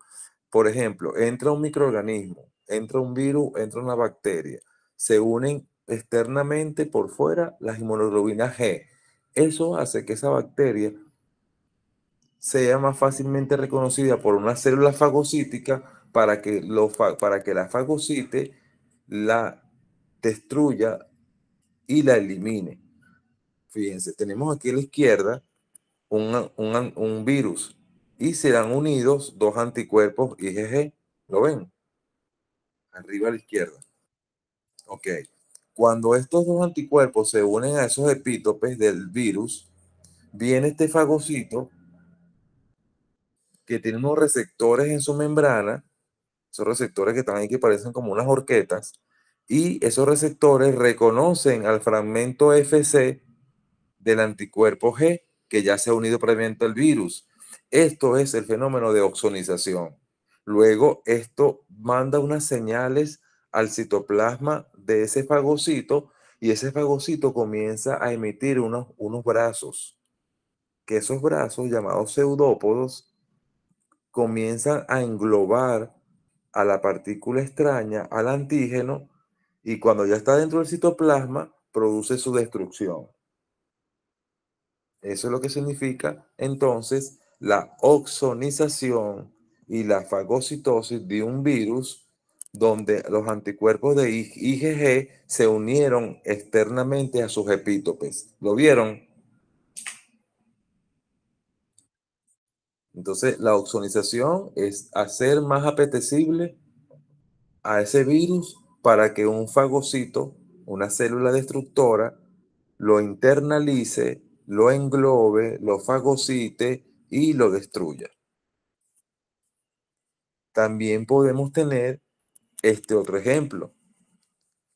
Por ejemplo, entra un microorganismo, entra un virus, entra una bacteria. Se unen externamente por fuera las inmunoglobulinas G. Eso hace que esa bacteria sea más fácilmente reconocida por una célula fagocítica para que la fagocite, la destruya y la elimine. Fíjense, tenemos aquí a la izquierda un virus y serán unidos dos anticuerpos IgG. ¿Lo ven? Arriba a la izquierda. Ok. Cuando estos dos anticuerpos se unen a esos epítopes del virus, viene este fagocito que tiene unos receptores en su membrana, esos receptores que están ahí que parecen como unas horquetas, y esos receptores reconocen al fragmento FC del anticuerpo G que ya se ha unido previamente al virus. Esto es el fenómeno de oxonización. Luego, esto manda unas señales al citoplasma de ese fagocito y ese fagocito comienza a emitir unos brazos, que esos brazos llamados pseudópodos comienzan a englobar a la partícula extraña, al antígeno, y cuando ya está dentro del citoplasma, produce su destrucción. Eso es lo que significa entonces la oxonización y la fagocitosis de un virus donde los anticuerpos de IgG se unieron externamente a sus epítopes. ¿Lo vieron? Entonces, la oxonización es hacer más apetecible a ese virus para que un fagocito, una célula destructora, lo internalice, lo englobe, lo fagocite y lo destruya. También podemos tener este otro ejemplo.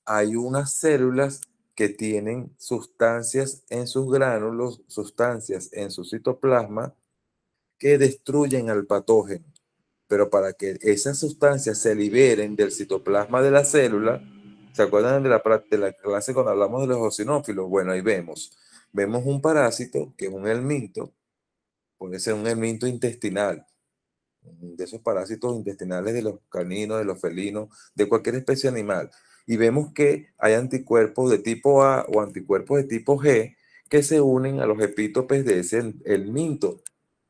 Hay unas células que tienen sustancias en sus gránulos, sustancias en su citoplasma que destruyen al patógeno. Pero para que esas sustancias se liberen del citoplasma de la célula, ¿se acuerdan de la clase cuando hablamos de los eosinófilos? Bueno, ahí vemos un parásito que es un helminto, puede ser un helminto intestinal, de esos parásitos intestinales de los caninos, de los felinos, de cualquier especie animal. Y vemos que hay anticuerpos de tipo A o anticuerpos de tipo G que se unen a los epítopes de ese helminto.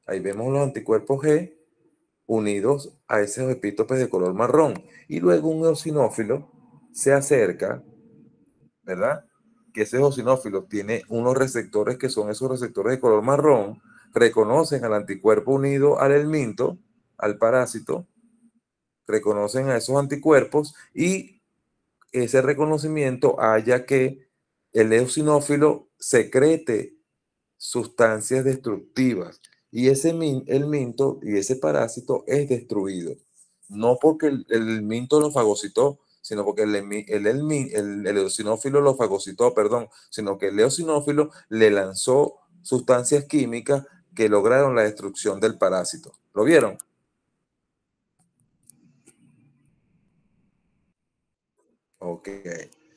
Ahí vemos los anticuerpos G unidos a esos epítopes de color marrón. Y luego un eosinófilo se acerca, ¿verdad? Que ese eosinófilo tiene unos receptores que son esos receptores de color marrón, reconocen al anticuerpo unido al helminto, al parásito, reconocen a esos anticuerpos y ese reconocimiento haya que el eosinófilo secrete sustancias destructivas y el minto y ese parásito es destruido. No porque el minto lo fagocitó, sino porque el eosinófilo lo fagocitó, perdón, sino que el eosinófilo le lanzó sustancias químicas que lograron la destrucción del parásito. ¿Lo vieron? Ok.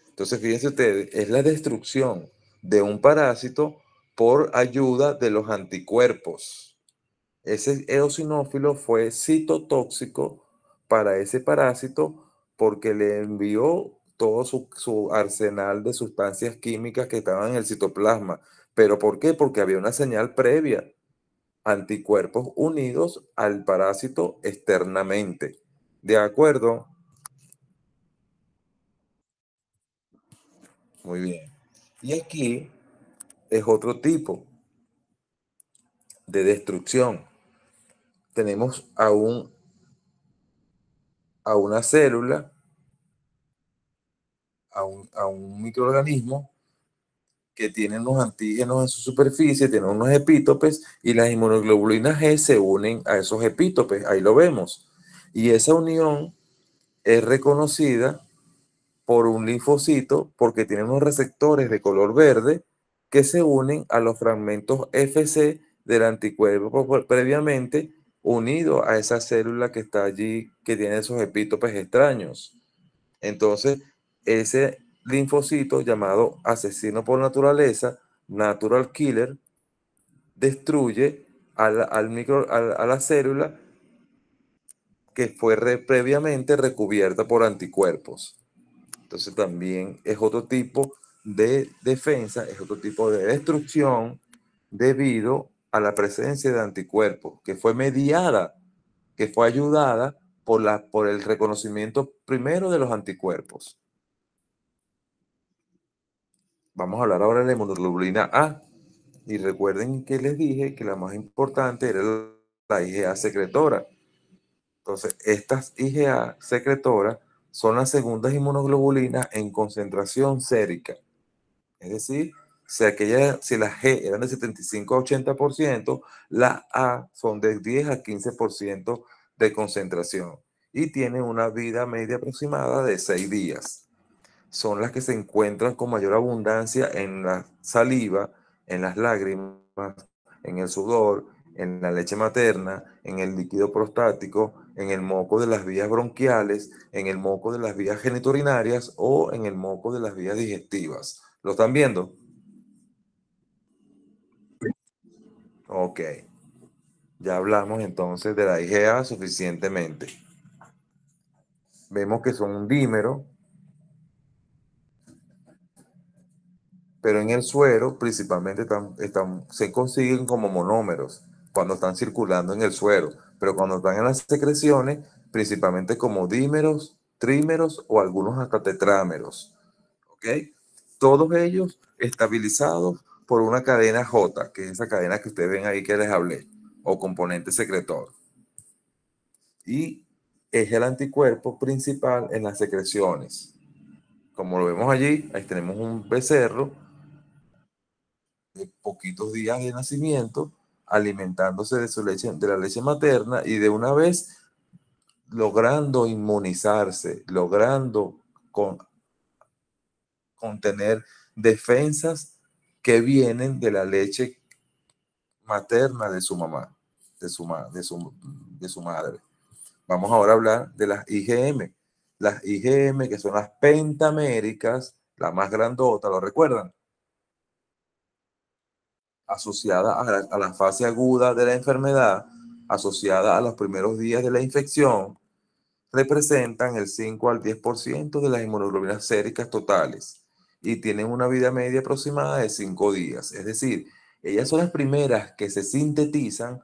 Entonces, fíjense ustedes, es la destrucción de un parásito por ayuda de los anticuerpos. Ese eosinófilo fue citotóxico para ese parásito porque le envió todo su arsenal de sustancias químicas que estaban en el citoplasma. ¿Pero por qué? Porque había una señal previa, anticuerpos unidos al parásito externamente. ¿De acuerdo? Muy bien. Y aquí es otro tipo de destrucción. Tenemos a una célula, a un microorganismo que tienen unos antígenos en su superficie, tienen unos epítopes y las inmunoglobulinas G se unen a esos epítopes, ahí lo vemos. Y esa unión es reconocida por un linfocito porque tiene unos receptores de color verde que se unen a los fragmentos FC del anticuerpo previamente unido a esa célula que está allí, que tiene esos epítopes extraños. Entonces, ese linfocito llamado asesino por naturaleza, natural killer, destruye a la célula que fue previamente recubierta por anticuerpos. Entonces también es otro tipo de defensa, es otro tipo de destrucción debido a la presencia de anticuerpos, que fue mediada, que fue ayudada por el reconocimiento primero de los anticuerpos. Vamos a hablar ahora de la inmunoglobulina A. Y recuerden que les dije que la más importante era la IgA secretora. Entonces, estas IgA secretoras son las segundas inmunoglobulinas en concentración sérica. Es decir, si las G eran de 75 a 80%, las A son de 10 a 15% de concentración y tienen una vida media aproximada de 6 días. Son las que se encuentran con mayor abundancia en la saliva, en las lágrimas, en el sudor, en la leche materna, en el líquido prostático, en el moco de las vías bronquiales, en el moco de las vías genitourinarias o en el moco de las vías digestivas. ¿Lo están viendo? Ok. Ya hablamos entonces de la IgA suficientemente. Vemos que son un dímero, pero en el suero principalmente se consiguen como monómeros cuando están circulando en el suero, pero cuando están en las secreciones, principalmente como dímeros, trímeros o algunos hasta tetrámeros. ¿Ok? Todos ellos estabilizados por una cadena J, que es esa cadena que ustedes ven ahí que les hablé, o componente secretor. Y es el anticuerpo principal en las secreciones. Como lo vemos allí, ahí tenemos un becerro de poquitos días de nacimiento, alimentándose de su leche, de la leche materna y de una vez logrando inmunizarse, logrando contener defensas que vienen de la leche materna de su mamá, de su madre. Vamos ahora a hablar de las IgM. Las IgM, que son las pentaméricas, la más grandota, ¿lo recuerdan? Asociada a la fase aguda de la enfermedad, asociada a los primeros días de la infección, representan el 5 al 10% de las inmunoglobulinas séricas totales y tienen una vida media aproximada de 5 días. Es decir, ellas son las primeras que se sintetizan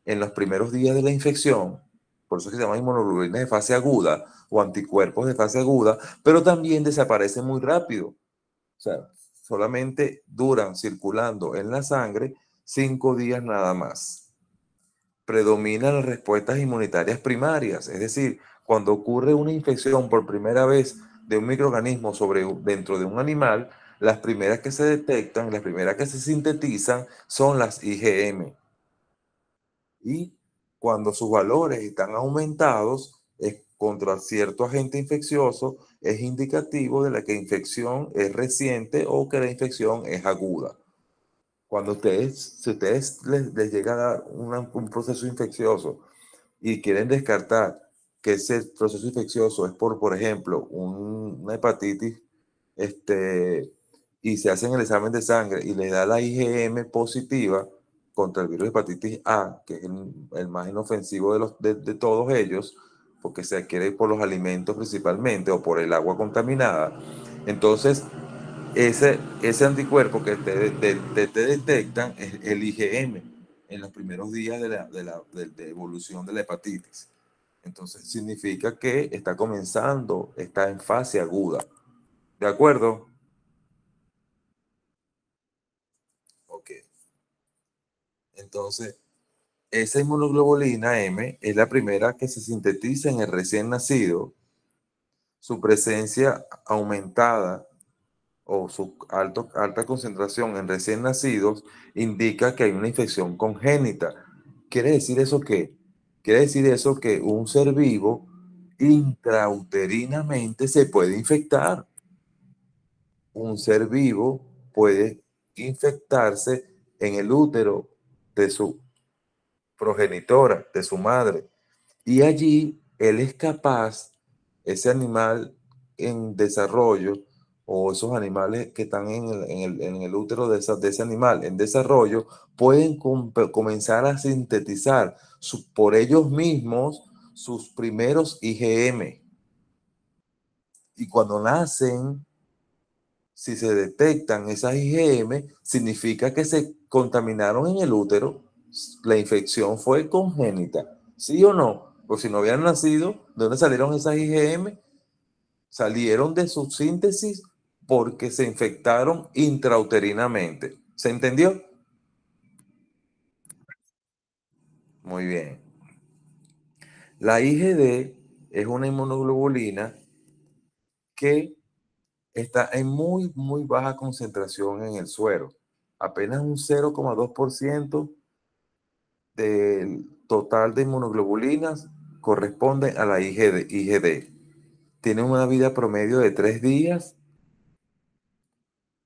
en los primeros días de la infección, por eso es que se llaman inmunoglobulinas de fase aguda o anticuerpos de fase aguda, pero también desaparecen muy rápido. O sea, solamente duran circulando en la sangre 5 días nada más. predominan las respuestas inmunitarias primarias. Es decir, cuando ocurre una infección por primera vez de un microorganismo dentro de un animal, las primeras que se detectan, las primeras que se sintetizan son las IgM. Y cuando sus valores están aumentados contra cierto agente infeccioso, es indicativo de la que la infección es reciente o que la infección es aguda. Cuando si ustedes les llega a dar un proceso infeccioso y quieren descartar que ese proceso infeccioso es por ejemplo, una hepatitis, y se hacen el examen de sangre y le da la IgM positiva contra el virus de hepatitis A, que es el más inofensivo de todos ellos, porque se adquiere por los alimentos principalmente o por el agua contaminada. Entonces, ese anticuerpo que te detectan es el IgM en los primeros días de evolución de la hepatitis. Entonces significa que está comenzando, está en fase aguda. ¿De acuerdo? Ok. Entonces, esa inmunoglobulina M es la primera que se sintetiza en el recién nacido. Su presencia aumentada o su alta concentración en recién nacidos indica que hay una infección congénita. ¿Quiere decir eso qué? Quiere decir eso que un ser vivo intrauterinamente se puede infectar. Un ser vivo puede infectarse en el útero de su progenitora, de su madre. Y allí él es capaz, ese animal en desarrollo, o esos animales que están en el útero de ese animal en desarrollo, pueden comenzar a sintetizar por ellos mismos sus primeros IgM. Y cuando nacen, si se detectan esas IgM, significa que se contaminaron en el útero, la infección fue congénita, ¿sí o no? Pues si no hubieran nacido, ¿de dónde salieron esas IgM? Salieron de su síntesis porque se infectaron intrauterinamente. ¿Se entendió? Muy bien. La IgD es una inmunoglobulina que está en muy baja concentración en el suero. Apenas un 0,2% del total de inmunoglobulinas corresponde a la IgD. Tiene una vida promedio de 3 días.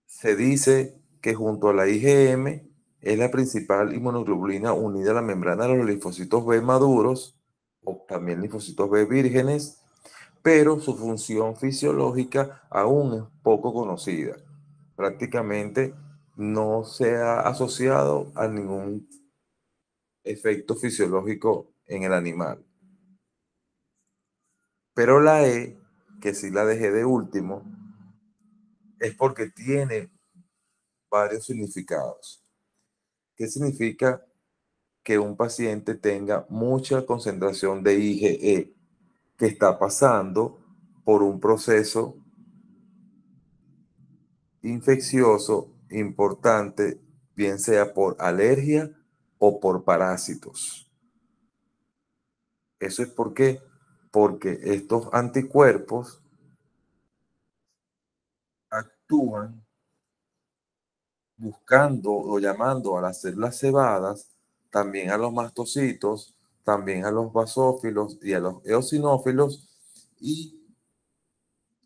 Se dice que junto a la IgM es la principal inmunoglobulina unida a la membrana de los linfocitos B maduros o también linfocitos B vírgenes, pero su función fisiológica aún es poco conocida. Prácticamente no se ha asociado a ningún efecto fisiológico en el animal. Pero la E, que sí la dejé de último, es porque tiene varios significados. ¿Qué significa que un paciente tenga mucha concentración de IgE, que está pasando por un proceso infeccioso importante, bien sea por alergia o por parásitos? Eso es porque estos anticuerpos actúan buscando o llamando a las células cebadas, también a los mastocitos, también a los basófilos y a los eosinófilos, y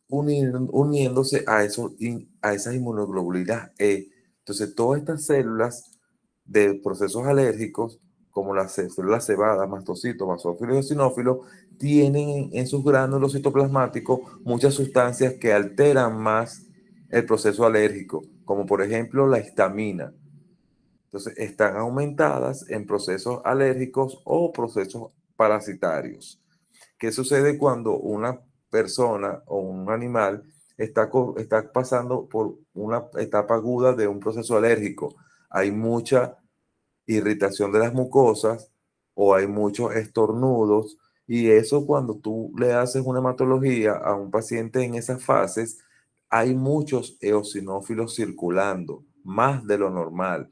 uniéndose a esas inmunoglobulinas E. Entonces, todas estas células de procesos alérgicos, como las células cebadas, mastocitos, basófilos y eosinófilos, tienen en sus gránulos citoplasmáticos muchas sustancias que alteran más el proceso alérgico, como por ejemplo la histamina. Entonces, están aumentadas en procesos alérgicos o procesos parasitarios. ¿Qué sucede cuando una persona o un animal está pasando por una etapa aguda de un proceso alérgico? Hay mucha irritación de las mucosas o hay muchos estornudos, y eso, cuando tú le haces una hematología a un paciente en esas fases, hay muchos eosinófilos circulando, más de lo normal.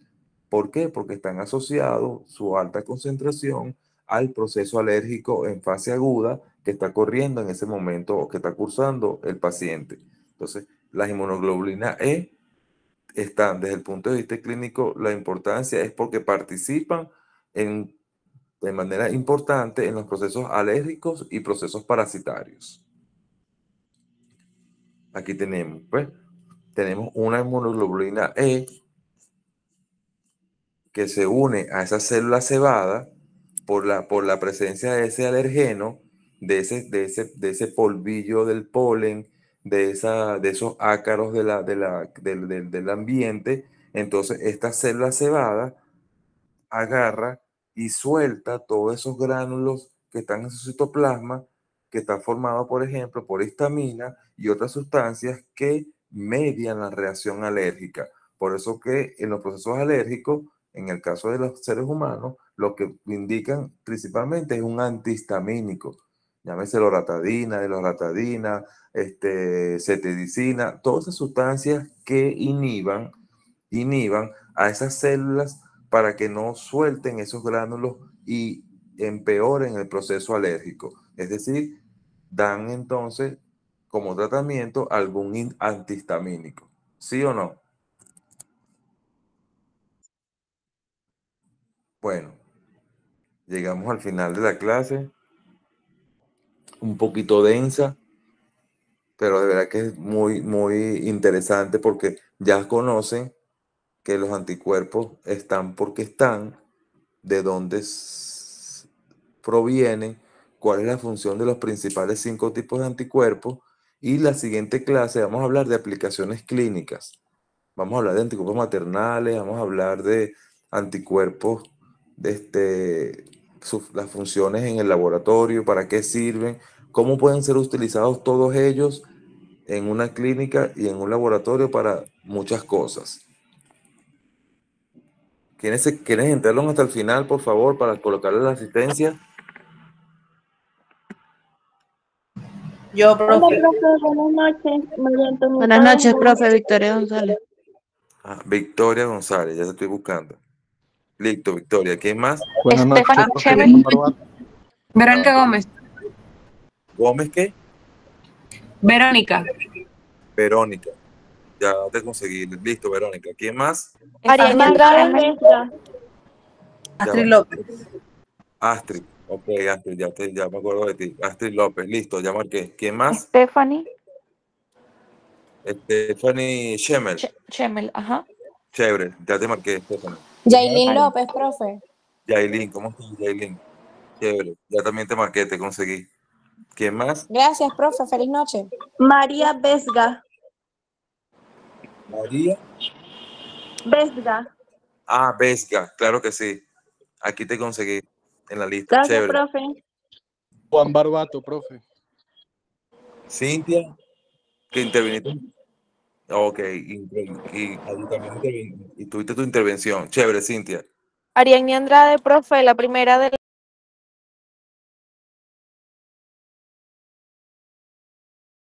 ¿Por qué? Porque están asociados su alta concentración al proceso alérgico en fase aguda que está corriendo en ese momento o que está cursando el paciente. Entonces, las inmunoglobulinas E están, desde el punto de vista clínico, la importancia es porque participan de manera importante en los procesos alérgicos y procesos parasitarios. Aquí tenemos, pues, tenemos una inmunoglobulina E que se une a esa célula cebada por la presencia de ese alergeno, de ese polvillo del polen, de esos ácaros del ambiente. Entonces, esta célula cebada agarra y suelta todos esos gránulos que están en su citoplasma, que están formados, por ejemplo, por histamina y otras sustancias que median la reacción alérgica. Por eso que en los procesos alérgicos, en el caso de los seres humanos, lo que indican principalmente es un antihistamínico. Llámese loratadina, deloratadina, cetidicina, todas esas sustancias que inhiban a esas células para que no suelten esos gránulos y empeoren el proceso alérgico. Es decir, dan entonces como tratamiento algún antihistamínico. ¿Sí o no? Bueno, llegamos al final de la clase. Un poquito densa, pero de verdad que es muy, muy interesante porque ya conocen que los anticuerpos están porque están, de dónde provienen, cuál es la función de los principales 5 tipos de anticuerpos, y la siguiente clase vamos a hablar de aplicaciones clínicas. Vamos a hablar de anticuerpos maternales, vamos a hablar de anticuerpos, las funciones en el laboratorio, para qué sirven, cómo pueden ser utilizados todos ellos en una clínica y en un laboratorio para muchas cosas. ¿Quiénes entraron hasta el final, por favor, para colocarle la asistencia?
Yo, profe.
Hola, profe, buenas noches. María Antonieta
Buenas noches,
González.
profe Victoria González.
Victoria González, ya te estoy buscando. Listo, Victoria. ¿Quién más?
Buenas noches,
Stephanie
profe.
Chemel.
Verónica Gómez.
¿Gómez qué?
Verónica.
Verónica. Ya te conseguí. Listo, Verónica. ¿Quién más?
Ariana
Marta
Chemel.
Vesga.
Astrid López.
Astrid. Ok, Astrid, ya me acuerdo de ti. Astrid López, listo, ya marqué. ¿Quién más?
Stephanie
Stephanie Chemel.
Chemel, ajá.
Chévere, ya te marqué, Stephanie.
Yailin
Vale.
López, profe.
Yailin, ¿cómo estás, Yailin? Chévere, ya también te marqué, te conseguí. ¿Quién más?
Gracias, profe. Feliz noche.
María Vesga.
María.
Vesga.
Ah, Vesga, claro que sí. Aquí te conseguí en la lista.
Gracias,
Chévere.
profe.
Juan Barbato, profe.
Cintia, que interviniste. Ok, y tuviste tu intervención. Chévere, Cintia.
Ariadne Andrade, profe, la primera de